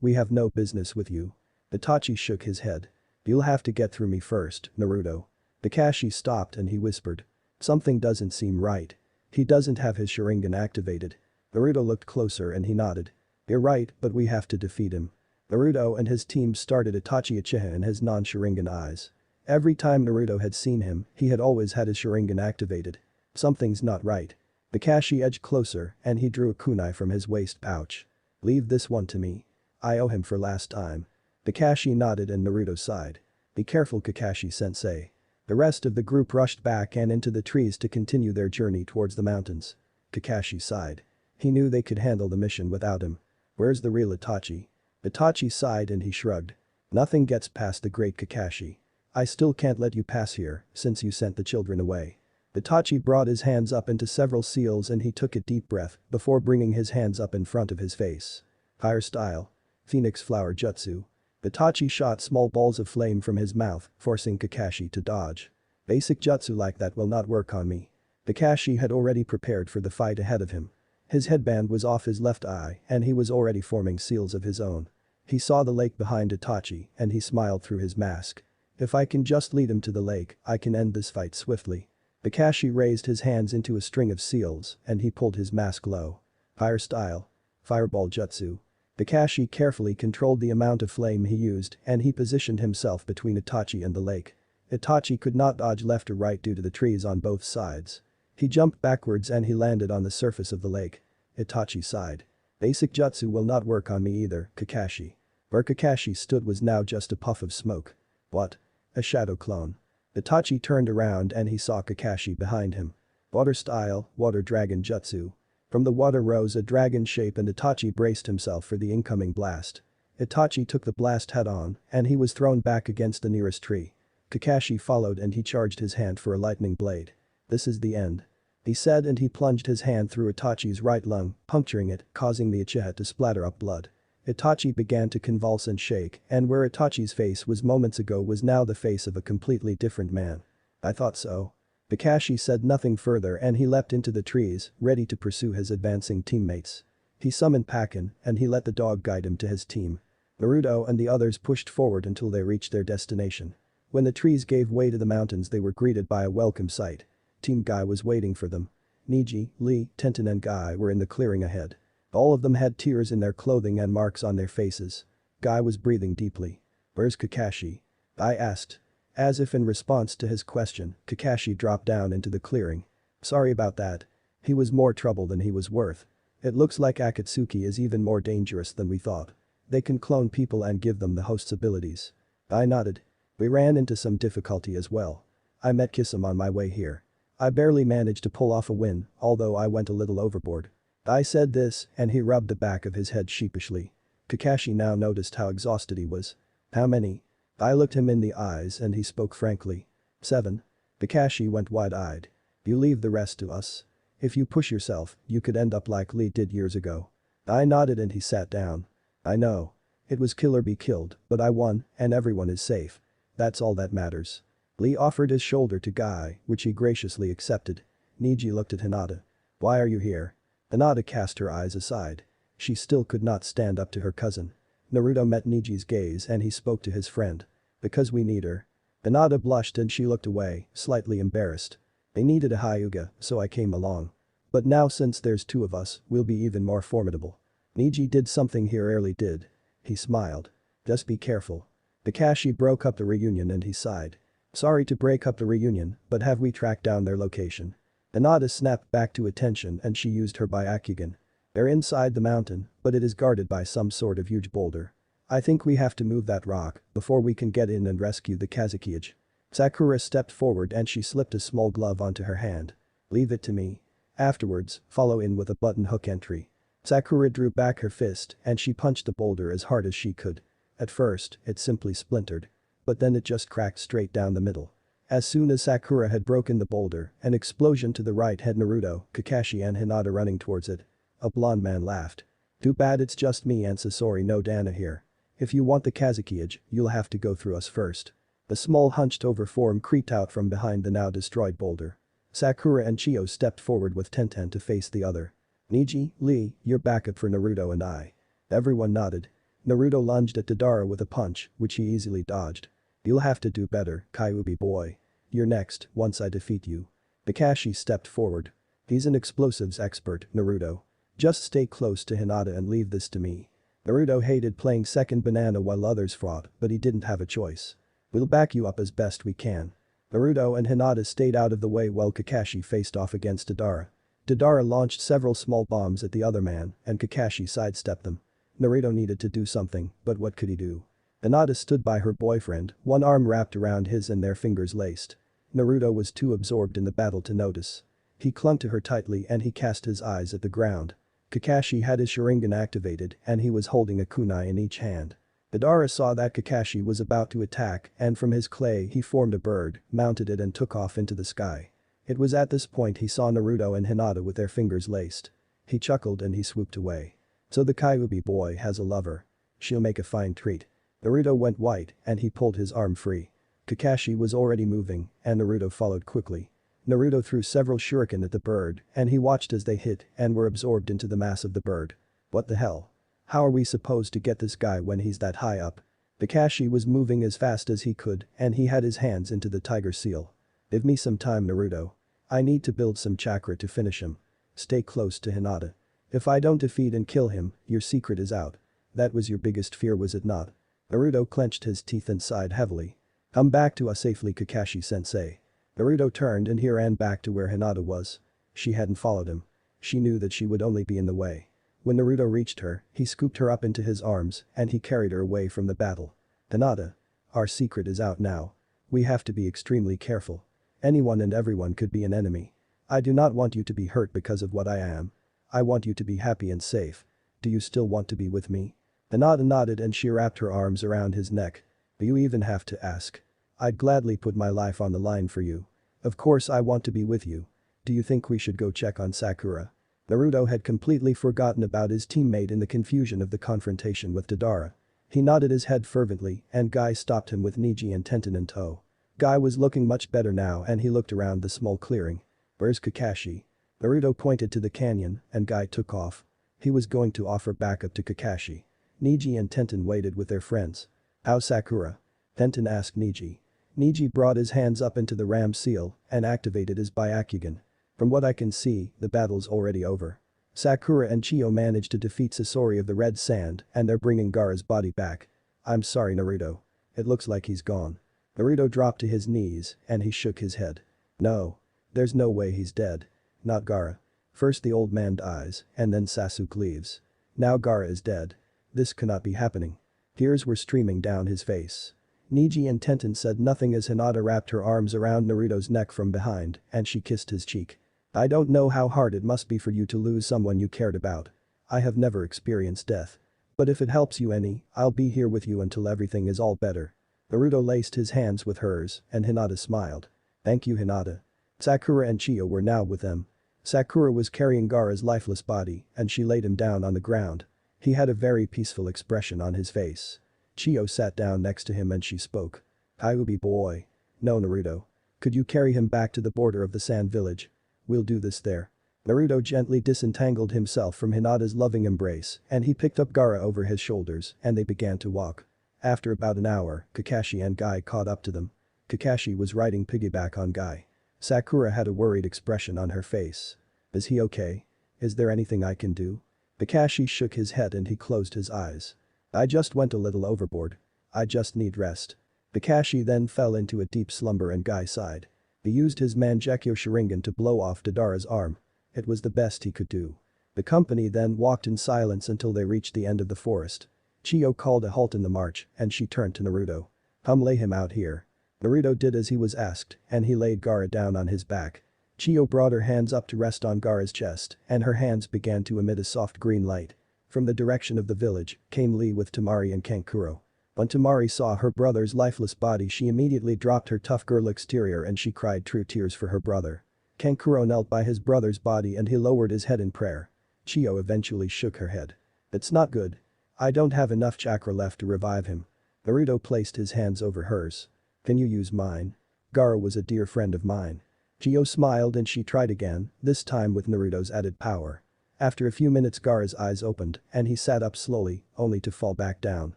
We have no business with you. Itachi shook his head. You'll have to get through me first, Naruto. Kakashi stopped and he whispered. Something doesn't seem right. He doesn't have his Sharingan activated. Naruto looked closer and he nodded. You're right, but we have to defeat him. Naruto and his team started Itachi Uchiha in his non-Sharingan eyes. Every time Naruto had seen him, he had always had his Sharingan activated. Something's not right. Kakashi edged closer and he drew a kunai from his waist pouch. Leave this one to me. I owe him for last time. Kakashi nodded and Naruto sighed. Be careful, Kakashi-sensei. The rest of the group rushed back and into the trees to continue their journey towards the mountains. Kakashi sighed. He knew they could handle the mission without him. Where's the real Itachi? Itachi sighed and he shrugged. Nothing gets past the great Kakashi. I still can't let you pass here, since you sent the children away. Itachi brought his hands up into several seals and he took a deep breath before bringing his hands up in front of his face. Fire style. Phoenix flower jutsu. Itachi shot small balls of flame from his mouth, forcing Kakashi to dodge. Basic jutsu like that will not work on me. Kakashi had already prepared for the fight ahead of him. His headband was off his left eye and he was already forming seals of his own. He saw the lake behind Itachi and he smiled through his mask. If I can just lead him to the lake, I can end this fight swiftly. Kakashi raised his hands into a string of seals and he pulled his mask low. Fire style. Fireball jutsu. Kakashi carefully controlled the amount of flame he used and he positioned himself between Itachi and the lake. Itachi could not dodge left or right due to the trees on both sides. He jumped backwards and he landed on the surface of the lake. Itachi sighed. Basic jutsu will not work on me either, Kakashi. Where Kakashi stood was now just a puff of smoke. What? A shadow clone. Itachi turned around and he saw Kakashi behind him. Water style, water dragon jutsu. From the water rose a dragon shape and Itachi braced himself for the incoming blast. Itachi took the blast head on and he was thrown back against the nearest tree. Kakashi followed and he charged his hand for a lightning blade. This is the end. He said and he plunged his hand through Itachi's right lung, puncturing it, causing the Uchiha to splatter up blood. Itachi began to convulse and shake and where Itachi's face was moments ago was now the face of a completely different man. I thought so. Kakashi said nothing further and he leapt into the trees, ready to pursue his advancing teammates. He summoned Pakin and he let the dog guide him to his team. Naruto and the others pushed forward until they reached their destination. When the trees gave way to the mountains they were greeted by a welcome sight. Team Guy was waiting for them. Neji, Lee, Tenten and Guy were in the clearing ahead. All of them had tears in their clothing and marks on their faces. Guy was breathing deeply. Where's Kakashi? I asked. As if in response to his question, Kakashi dropped down into the clearing. Sorry about that. He was more trouble than he was worth. It looks like Akatsuki is even more dangerous than we thought. They can clone people and give them the host's abilities. I nodded. We ran into some difficulty as well. I met Kisame on my way here. I barely managed to pull off a win, although I went a little overboard. I said this and he rubbed the back of his head sheepishly. Kakashi now noticed how exhausted he was. How many? I looked him in the eyes and he spoke frankly. 7. Kakashi went wide-eyed. You leave the rest to us. If you push yourself, you could end up like Lee did years ago. I nodded and he sat down. I know. It was kill or be killed, but I won and everyone is safe. That's all that matters. Lee offered his shoulder to Guy, which he graciously accepted. Neji looked at Hinata. Why are you here? Hinata cast her eyes aside. She still could not stand up to her cousin. Naruto met Neji's gaze and he spoke to his friend. Because we need her. Hinata blushed and she looked away, slightly embarrassed. They needed a Hyuga, so I came along. But now since there's two of us, we'll be even more formidable. Neji did something he rarely did. He smiled. Just be careful. Kakashi broke up the reunion and he sighed. Sorry to break up the reunion, but have we tracked down their location? Hinata snapped back to attention and she used her Byakugan. They're inside the mountain, but it is guarded by some sort of huge boulder. I think we have to move that rock before we can get in and rescue the Kazekage. Sakura stepped forward and she slipped a small glove onto her hand. Leave it to me. Afterwards, follow in with a button hook entry. Sakura drew back her fist and she punched the boulder as hard as she could. At first, it simply splintered. But then it just cracked straight down the middle. As soon as Sakura had broken the boulder, an explosion to the right had Naruto, Kakashi and Hinata running towards it. A blonde man laughed. Too bad it's just me and Sasori no Dana here. If you want the Kazekage, you'll have to go through us first. The small hunched-over form creaked out from behind the now destroyed boulder. Sakura and Chio stepped forward with Tenten to face the other. Neji, Lee, you're backup for Naruto and I. Everyone nodded. Naruto lunged at Deidara with a punch, which he easily dodged. You'll have to do better, Kyuubi boy. You're next, once I defeat you. Kakashi stepped forward. He's an explosives expert, Naruto. Just stay close to Hinata and leave this to me. Naruto hated playing second banana while others fought, but he didn't have a choice. We'll back you up as best we can. Naruto and Hinata stayed out of the way while Kakashi faced off against Deidara. Deidara launched several small bombs at the other man and Kakashi sidestepped them. Naruto needed to do something, but what could he do? Hinata stood by her boyfriend, one arm wrapped around his and their fingers laced. Naruto was too absorbed in the battle to notice. He clung to her tightly and he cast his eyes at the ground. Kakashi had his Sharingan activated and he was holding a kunai in each hand. Madara saw that Kakashi was about to attack and from his clay he formed a bird, mounted it and took off into the sky. It was at this point he saw Naruto and Hinata with their fingers laced. He chuckled and he swooped away. So the Kyuubi boy has a lover. She'll make a fine treat. Naruto went white and he pulled his arm free. Kakashi was already moving and Naruto followed quickly. Naruto threw several shuriken at the bird and he watched as they hit and were absorbed into the mass of the bird. What the hell? How are we supposed to get this guy when he's that high up? Kakashi was moving as fast as he could and he had his hands into the tiger seal. Give me some time, Naruto. I need to build some chakra to finish him. Stay close to Hinata. If I don't defeat and kill him, your secret is out. That was your biggest fear, was it not? Naruto clenched his teeth and sighed heavily. Come back to us safely, Kakashi-sensei. Naruto turned and he ran back to where Hinata was. She hadn't followed him. She knew that she would only be in the way. When Naruto reached her, he scooped her up into his arms and he carried her away from the battle. Hinata. Our secret is out now. We have to be extremely careful. Anyone and everyone could be an enemy. I do not want you to be hurt because of what I am. I want you to be happy and safe. Do you still want to be with me? Hinata nodded and she wrapped her arms around his neck. Do you even have to ask? I'd gladly put my life on the line for you. Of course I want to be with you. Do you think we should go check on Sakura? Naruto had completely forgotten about his teammate in the confusion of the confrontation with Deidara. He nodded his head fervently and Guy stopped him with Neji and Tenten in tow. Guy was looking much better now and he looked around the small clearing. Where's Kakashi? Naruto pointed to the canyon and Guy took off. He was going to offer backup to Kakashi. Neji and Tenten waited with their friends. How's Sakura? Tenten asked Neji. Neji brought his hands up into the ram seal and activated his Byakugan. From what I can see, the battle's already over. Sakura and Chiyo managed to defeat Sasori of the Red Sand and they're bringing Gaara's body back. I'm sorry, Naruto. It looks like he's gone. Naruto dropped to his knees and he shook his head. No. There's no way he's dead. Not Gaara. First the old man dies and then Sasuke leaves. Now Gaara is dead. This cannot be happening. Tears were streaming down his face. Neji and Tenten said nothing as Hinata wrapped her arms around Naruto's neck from behind and she kissed his cheek. I don't know how hard it must be for you to lose someone you cared about. I have never experienced death. But if it helps you any, I'll be here with you until everything is all better. Naruto laced his hands with hers and Hinata smiled. Thank you, Hinata. Sakura and Chiyo were now with them. Sakura was carrying Gaara's lifeless body and she laid him down on the ground. He had a very peaceful expression on his face. Chiyo sat down next to him and she spoke. Kyuubi boy. No, Naruto. Could you carry him back to the border of the sand village? We'll do this there. Naruto gently disentangled himself from Hinata's loving embrace and he picked up Gaara over his shoulders and they began to walk. After about an hour, Kakashi and Guy caught up to them. Kakashi was riding piggyback on Guy. Sakura had a worried expression on her face. Is he okay? Is there anything I can do? Kakashi shook his head and he closed his eyes. I just went a little overboard. I just need rest. Kakashi then fell into a deep slumber and Guy sighed. He used his Mangekyo Sharingan to blow off Deidara's arm. It was the best he could do. The company then walked in silence until they reached the end of the forest. Chiyo called a halt in the march and she turned to Naruto. Come lay him out here. Naruto did as he was asked and he laid Gaara down on his back. Chiyo brought her hands up to rest on Gaara's chest and her hands began to emit a soft green light. From the direction of the village came Lee with Temari and Kankuro. When Temari saw her brother's lifeless body she immediately dropped her tough girl exterior and she cried true tears for her brother. Kankuro knelt by his brother's body and he lowered his head in prayer. Chiyo eventually shook her head. It's not good. I don't have enough chakra left to revive him. Naruto placed his hands over hers. Can you use mine? Gaara was a dear friend of mine. Chiyo smiled and she tried again, this time with Naruto's added power. After a few minutes Gaara's eyes opened and he sat up slowly, only to fall back down.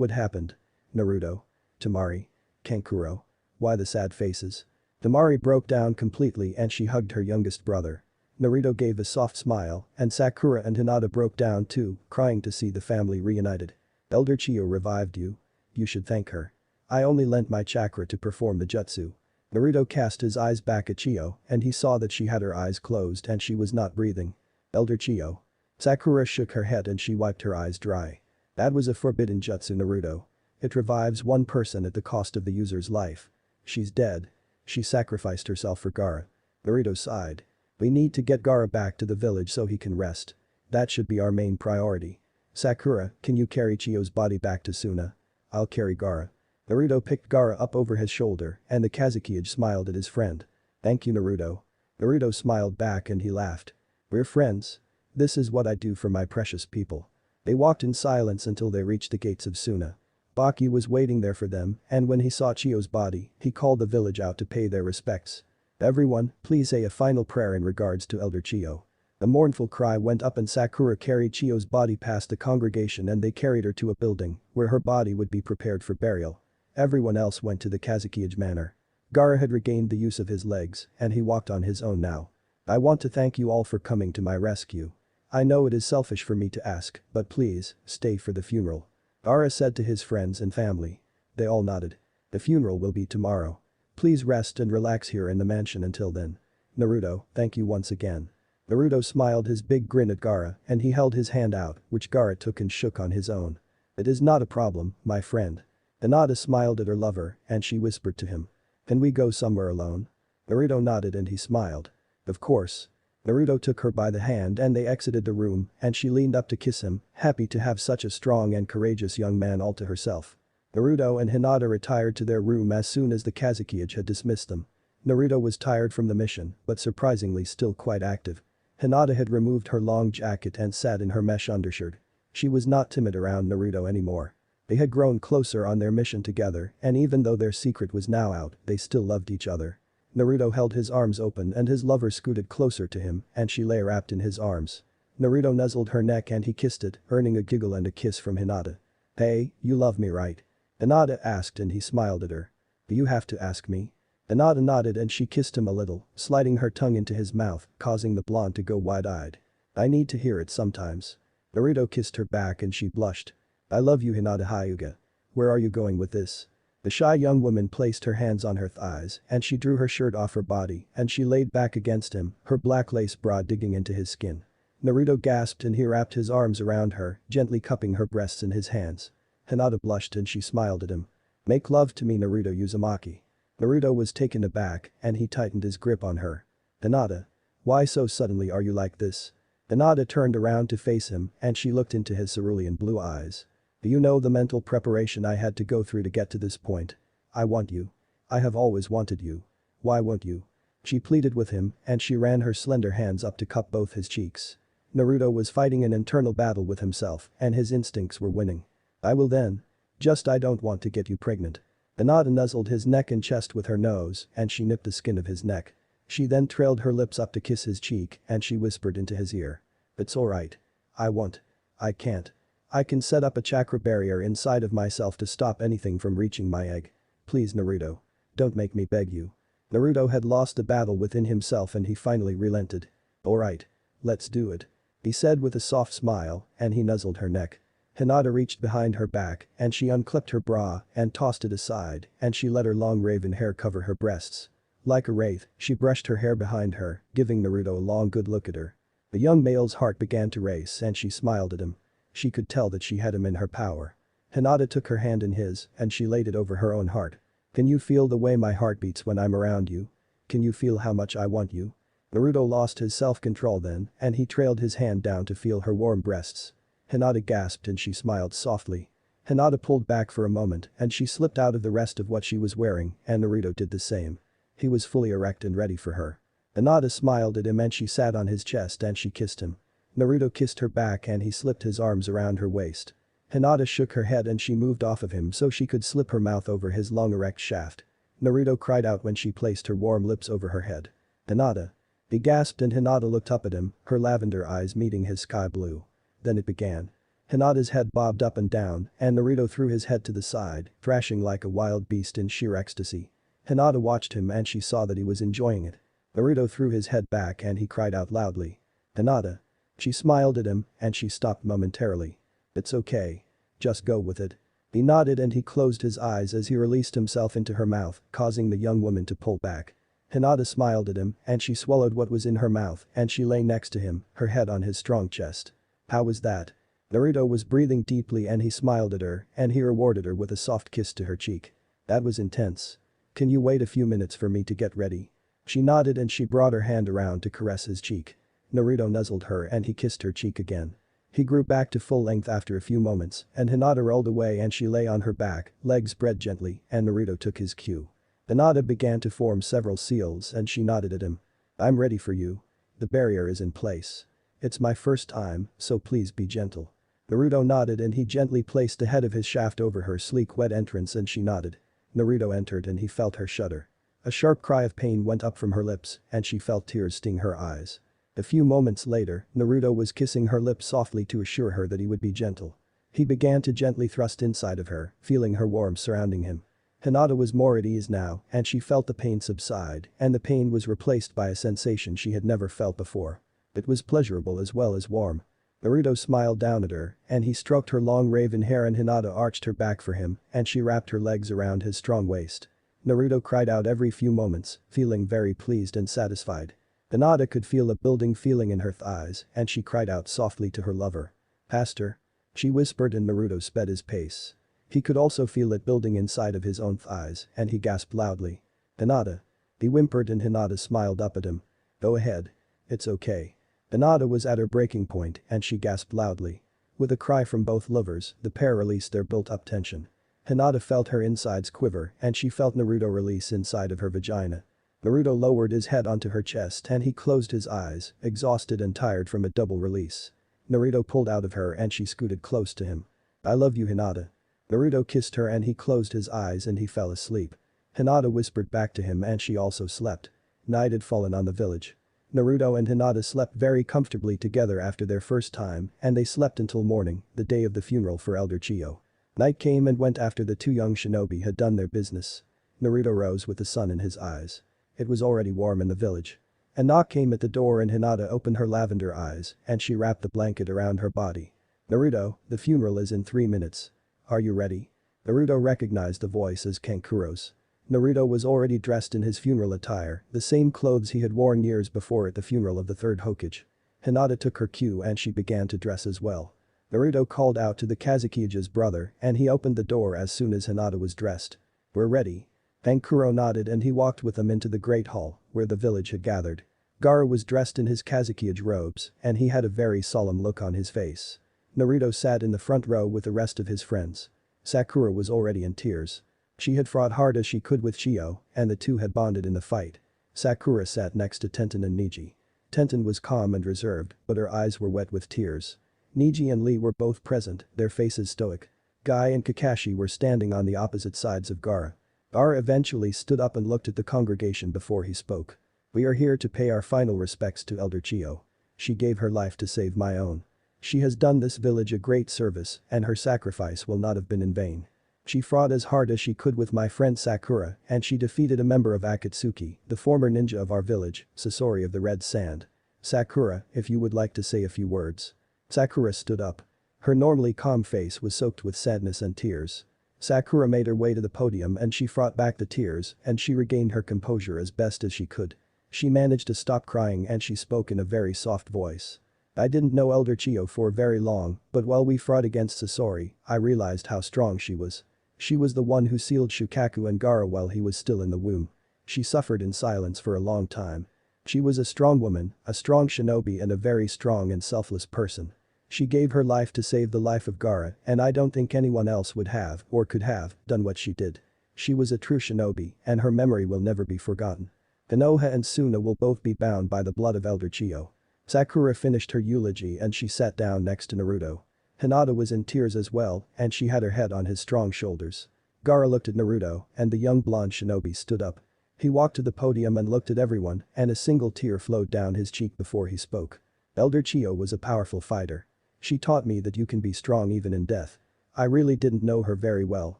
What happened? Naruto. Temari. Kankuro. Why the sad faces? Temari broke down completely and she hugged her youngest brother. Naruto gave a soft smile and Sakura and Hinata broke down too, crying to see the family reunited. Elder Chiyo revived you. You should thank her. I only lent my chakra to perform the jutsu. Naruto cast his eyes back at Chiyo and he saw that she had her eyes closed and she was not breathing. Elder Chiyo. Sakura shook her head and she wiped her eyes dry. That was a forbidden jutsu, Naruto. It revives one person at the cost of the user's life. She's dead. She sacrificed herself for Gaara. Naruto sighed. We need to get Gaara back to the village so he can rest. That should be our main priority. Sakura, can you carry Chiyo's body back to Suna? I'll carry Gaara. Naruto picked Gaara up over his shoulder and the Kazekage smiled at his friend. Thank you, Naruto. Naruto smiled back and he laughed. We're friends. This is what I do for my precious people. They walked in silence until they reached the gates of Suna. Baki was waiting there for them and when he saw Chiyo's body, he called the village out to pay their respects. Everyone, please say a final prayer in regards to Elder Chiyo. A mournful cry went up and Sakura carried Chiyo's body past the congregation and they carried her to a building where her body would be prepared for burial. Everyone else went to the Kazekage manor. Gaara had regained the use of his legs and he walked on his own now. I want to thank you all for coming to my rescue. I know it is selfish for me to ask, but please, stay for the funeral. Gaara said to his friends and family. They all nodded. The funeral will be tomorrow. Please rest and relax here in the mansion until then. Naruto, thank you once again. Naruto smiled his big grin at Gaara and he held his hand out, which Gaara took and shook on his own. It is not a problem, my friend. Hinata smiled at her lover and she whispered to him. Can we go somewhere alone? Naruto nodded and he smiled. Of course. Naruto took her by the hand and they exited the room and she leaned up to kiss him, happy to have such a strong and courageous young man all to herself. Naruto and Hinata retired to their room as soon as the Kazekage had dismissed them. Naruto was tired from the mission but surprisingly still quite active. Hinata had removed her long jacket and sat in her mesh undershirt. She was not timid around Naruto anymore. They had grown closer on their mission together and even though their secret was now out, they still loved each other. Naruto held his arms open and his lover scooted closer to him and she lay wrapped in his arms. Naruto nuzzled her neck and he kissed it, earning a giggle and a kiss from Hinata. Hey, you love me right? Hinata asked and he smiled at her. Do you have to ask me? Hinata nodded and she kissed him a little, sliding her tongue into his mouth, causing the blonde to go wide-eyed. I need to hear it sometimes. Naruto kissed her back and she blushed. I love you, Hinata Hyuga. Where are you going with this? The shy young woman placed her hands on her thighs and she drew her shirt off her body and she laid back against him, her black lace bra digging into his skin. Naruto gasped and he wrapped his arms around her, gently cupping her breasts in his hands. Hinata blushed and she smiled at him. Make love to me, Naruto Uzumaki. Naruto was taken aback and he tightened his grip on her. Hinata. Why so suddenly are you like this? Hinata turned around to face him and she looked into his cerulean blue eyes. Do you know the mental preparation I had to go through to get to this point? I want you. I have always wanted you. Why won't you? She pleaded with him and she ran her slender hands up to cup both his cheeks. Naruto was fighting an internal battle with himself and his instincts were winning. I will then. Just I don't want to get you pregnant. Hinata nuzzled his neck and chest with her nose and she nipped the skin of his neck. She then trailed her lips up to kiss his cheek and she whispered into his ear. It's alright. I won't. I can't. I can set up a chakra barrier inside of myself to stop anything from reaching my egg. Please, Naruto. Don't make me beg you. Naruto had lost the battle within himself and he finally relented. Alright. Let's do it. He said with a soft smile and he nuzzled her neck. Hinata reached behind her back and she unclipped her bra and tossed it aside and she let her long raven hair cover her breasts. Like a wraith, she brushed her hair behind her, giving Naruto a long good look at her. The young male's heart began to race and she smiled at him. She could tell that she had him in her power. Hinata took her hand in his and she laid it over her own heart. Can you feel the way my heart beats when I'm around you? Can you feel how much I want you? Naruto lost his self-control then and he trailed his hand down to feel her warm breasts. Hinata gasped and she smiled softly. Hinata pulled back for a moment and she slipped out of the rest of what she was wearing and Naruto did the same. He was fully erect and ready for her. Hinata smiled at him and she sat on his chest and she kissed him. Naruto kissed her back and he slipped his arms around her waist. Hinata shook her head and she moved off of him so she could slip her mouth over his long erect shaft. Naruto cried out when she placed her warm lips over her head. Hinata. He gasped and Hinata looked up at him, her lavender eyes meeting his sky blue. Then it began. Hinata's head bobbed up and down and Naruto threw his head to the side, thrashing like a wild beast in sheer ecstasy. Hinata watched him and she saw that he was enjoying it. Naruto threw his head back and he cried out loudly. Hinata. She smiled at him and she stopped momentarily. It's okay. Just go with it. He nodded and he closed his eyes as he released himself into her mouth, causing the young woman to pull back. Hinata smiled at him and she swallowed what was in her mouth and she lay next to him, her head on his strong chest. How was that? Naruto was breathing deeply and he smiled at her and he rewarded her with a soft kiss to her cheek. That was intense. Can you wait a few minutes for me to get ready? She nodded and she brought her hand around to caress his cheek. Naruto nuzzled her and he kissed her cheek again. He grew back to full length after a few moments and Hinata rolled away and she lay on her back, legs spread gently, and Naruto took his cue. Hinata began to form several seals and she nodded at him. I'm ready for you. The barrier is in place. It's my first time, so please be gentle. Naruto nodded and he gently placed the head of his shaft over her sleek wet entrance and she nodded. Naruto entered and he felt her shudder. A sharp cry of pain went up from her lips and she felt tears sting her eyes. A few moments later, Naruto was kissing her lips softly to assure her that he would be gentle. He began to gently thrust inside of her, feeling her warmth surrounding him. Hinata was more at ease now and she felt the pain subside and the pain was replaced by a sensation she had never felt before. It was pleasurable as well as warm. Naruto smiled down at her and he stroked her long raven hair and Hinata arched her back for him and she wrapped her legs around his strong waist. Naruto cried out every few moments, feeling very pleased and satisfied. Hinata could feel a building feeling in her thighs and she cried out softly to her lover. Faster. She whispered and Naruto sped his pace. He could also feel it building inside of his own thighs and he gasped loudly. Hinata. He whimpered and Hinata smiled up at him. Go ahead. It's okay. Hinata was at her breaking point and she gasped loudly. With a cry from both lovers, the pair released their built-up tension. Hinata felt her insides quiver and she felt Naruto release inside of her vagina. Naruto lowered his head onto her chest and he closed his eyes, exhausted and tired from a double release. Naruto pulled out of her and she scooted close to him. I love you, Hinata. Naruto kissed her and he closed his eyes and he fell asleep. Hinata whispered back to him and she also slept. Night had fallen on the village. Naruto and Hinata slept very comfortably together after their first time and they slept until morning, the day of the funeral for Elder Chiyo. Night came and went after the two young shinobi had done their business. Naruto rose with the sun in his eyes. It was already warm in the village. A knock came at the door and Hinata opened her lavender eyes and she wrapped the blanket around her body. Naruto, the funeral is in 3 minutes. Are you ready? Naruto recognized the voice as Kankuro's. Naruto was already dressed in his funeral attire, the same clothes he had worn years before at the funeral of the third Hokage. Hinata took her cue and she began to dress as well. Naruto called out to the Kazukiya's brother and he opened the door as soon as Hinata was dressed. We're ready. Kankuro nodded and he walked with them into the great hall, where the village had gathered. Gaara was dressed in his Kazukiya robes and he had a very solemn look on his face. Naruto sat in the front row with the rest of his friends. Sakura was already in tears. She had fought hard as she could with Chiyo, and the two had bonded in the fight. Sakura sat next to Tenten and Neji. Tenten was calm and reserved, but her eyes were wet with tears. Neji and Lee were both present, their faces stoic. Guy and Kakashi were standing on the opposite sides of Gaara. Gaara eventually stood up and looked at the congregation before he spoke. We are here to pay our final respects to Elder Chiyo. She gave her life to save my own. She has done this village a great service and her sacrifice will not have been in vain. She fought as hard as she could with my friend Sakura and she defeated a member of Akatsuki, the former ninja of our village, Sasori of the Red Sand. Sakura, if you would like to say a few words. Sakura stood up. Her normally calm face was soaked with sadness and tears. Sakura made her way to the podium and she fought back the tears and she regained her composure as best as she could. She managed to stop crying and she spoke in a very soft voice. I didn't know Elder Chiyo for very long, but while we fought against Sasori, I realized how strong she was. She was the one who sealed Shukaku and Gaara while he was still in the womb. She suffered in silence for a long time. She was a strong woman, a strong shinobi and a very strong and selfless person. She gave her life to save the life of Gaara and I don't think anyone else would have or could have done what she did. She was a true shinobi and her memory will never be forgotten. Konoha and Suna will both be bound by the blood of Elder Chiyo. Sakura finished her eulogy and she sat down next to Naruto. Hinata was in tears as well and she had her head on his strong shoulders. Gaara looked at Naruto and the young blonde shinobi stood up. He walked to the podium and looked at everyone and a single tear flowed down his cheek before he spoke. Elder Chiyo was a powerful fighter. She taught me that you can be strong even in death. I really didn't know her very well,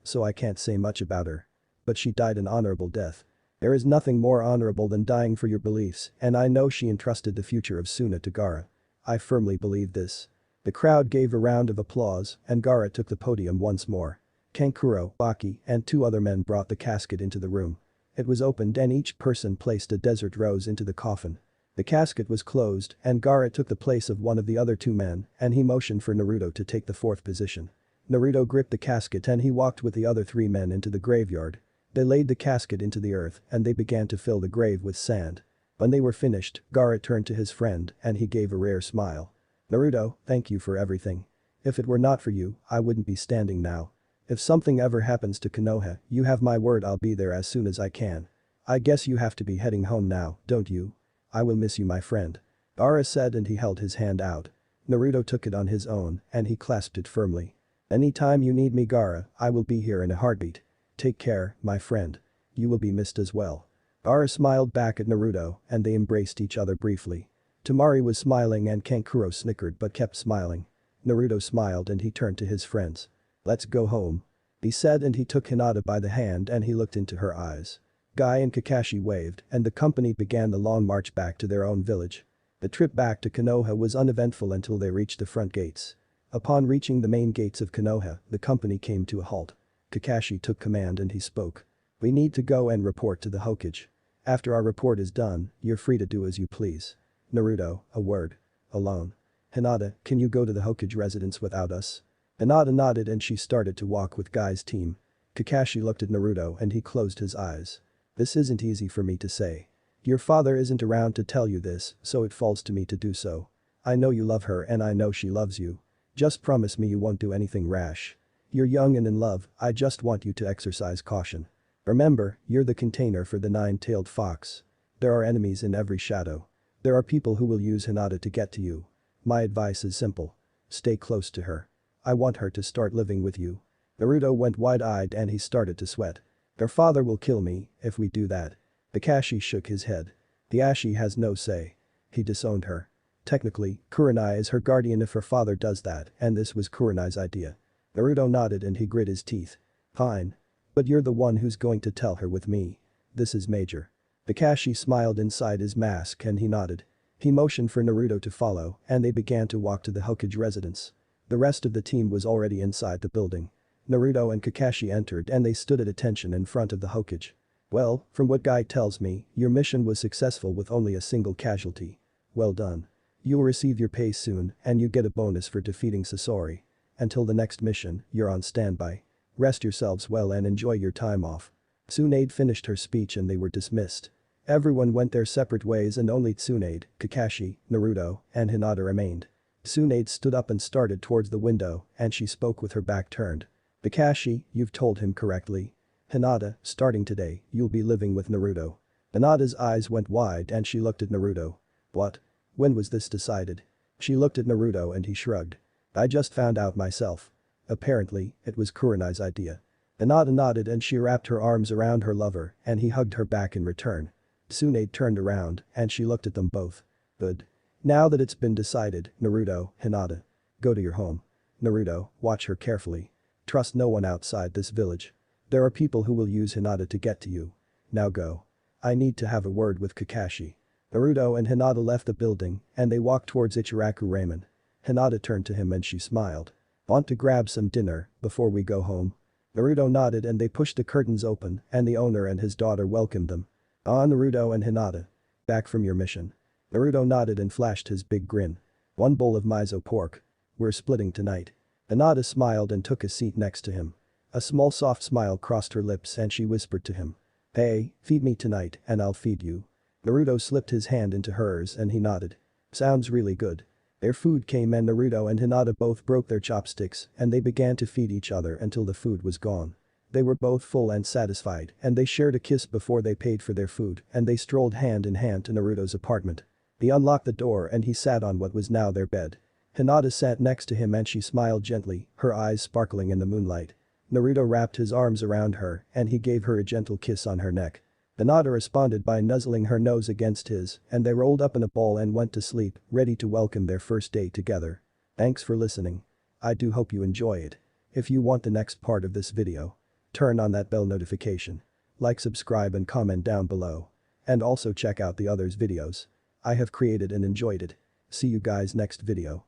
so I can't say much about her. But she died an honorable death. There is nothing more honorable than dying for your beliefs and I know she entrusted the future of Suna to Gaara. I firmly believe this. The crowd gave a round of applause and Gaara took the podium once more. Kankuro, Baki, and 2 other men brought the casket into the room. It was opened and each person placed a desert rose into the coffin. The casket was closed and Gaara took the place of one of the other two men and he motioned for Naruto to take the fourth position. Naruto gripped the casket and he walked with the other three men into the graveyard. They laid the casket into the earth and they began to fill the grave with sand. When they were finished, Gaara turned to his friend and he gave a rare smile. "Naruto, thank you for everything. If it were not for you, I wouldn't be standing now. If something ever happens to Konoha, you have my word I'll be there as soon as I can. I guess you have to be heading home now, don't you? I will miss you my friend." Gaara said and he held his hand out. Naruto took it on his own and he clasped it firmly. "Anytime you need me Gaara, I will be here in a heartbeat. Take care, my friend. You will be missed as well." Gaara smiled back at Naruto and they embraced each other briefly. Temari was smiling and Kankuro snickered but kept smiling. Naruto smiled and he turned to his friends. "Let's go home," he said and he took Hinata by the hand and he looked into her eyes. Guy and Kakashi waved and the company began the long march back to their own village. The trip back to Konoha was uneventful until they reached the front gates. Upon reaching the main gates of Konoha, the company came to a halt. Kakashi took command and he spoke. "We need to go and report to the Hokage. After our report is done, you're free to do as you please. Naruto, a word. Alone. Hinata, can you go to the Hokage residence without us?" Hinata nodded and she started to walk with Guy's team. Kakashi looked at Naruto and he closed his eyes. "This isn't easy for me to say. Your father isn't around to tell you this, so it falls to me to do so. I know you love her and I know she loves you. Just promise me you won't do anything rash. You're young and in love, I just want you to exercise caution. Remember, you're the container for the nine-tailed fox. There are enemies in every shadow. There are people who will use Hinata to get to you. My advice is simple. Stay close to her. I want her to start living with you." Naruto went wide-eyed and he started to sweat. "Their father will kill me if we do that." Kakashi shook his head. "The Ashi has no say. He disowned her. Technically, Kurenai is her guardian if her father does that and this was Kurenai's idea." Naruto nodded and he grit his teeth. "Fine. But you're the one who's going to tell her with me. This is major." Kakashi smiled inside his mask and he nodded. He motioned for Naruto to follow and they began to walk to the Hokage residence. The rest of the team was already inside the building. Naruto and Kakashi entered and they stood at attention in front of the Hokage. "Well, from what Guy tells me, your mission was successful with only a single casualty. Well done. You'll receive your pay soon and you get a bonus for defeating Sasori. Until the next mission, you're on standby. Rest yourselves well and enjoy your time off." Tsunade finished her speech and they were dismissed. Everyone went their separate ways and only Tsunade, Kakashi, Naruto, and Hinata remained. Tsunade stood up and started towards the window and she spoke with her back turned. "Kakashi, you've told him correctly. Hinata, starting today, you'll be living with Naruto." Hinata's eyes went wide and she looked at Naruto. "What? When was this decided?" She looked at Naruto and he shrugged. "I just found out myself. Apparently, it was Kurenai's idea." Hinata nodded and she wrapped her arms around her lover and he hugged her back in return. Tsunade turned around and she looked at them both. "Good. Now that it's been decided, Naruto, Hinata. Go to your home. Naruto, watch her carefully. Trust no one outside this village. There are people who will use Hinata to get to you. Now go. I need to have a word with Kakashi." Naruto and Hinata left the building and they walked towards Ichiraku Ramen. Hinata turned to him and she smiled. "Want to grab some dinner before we go home?" Naruto nodded and they pushed the curtains open and the owner and his daughter welcomed them. "Ah, Naruto and Hinata. Back from your mission?" Naruto nodded and flashed his big grin. "One bowl of miso pork. We're splitting tonight." Hinata smiled and took a seat next to him. A small soft smile crossed her lips and she whispered to him. "Hey, feed me tonight and I'll feed you." Naruto slipped his hand into hers and he nodded. "Sounds really good." Their food came and Naruto and Hinata both broke their chopsticks and they began to feed each other until the food was gone. They were both full and satisfied and they shared a kiss before they paid for their food and they strolled hand in hand to Naruto's apartment. He unlocked the door and he sat on what was now their bed. Hinata sat next to him and she smiled gently, her eyes sparkling in the moonlight. Naruto wrapped his arms around her and he gave her a gentle kiss on her neck. Hinata responded by nuzzling her nose against his and they rolled up in a ball and went to sleep, ready to welcome their first day together. Thanks for listening. I do hope you enjoy it. If you want the next part of this video, turn on that bell notification. Like, subscribe and comment down below. And also check out the others videos I have created and enjoyed it. See you guys next video.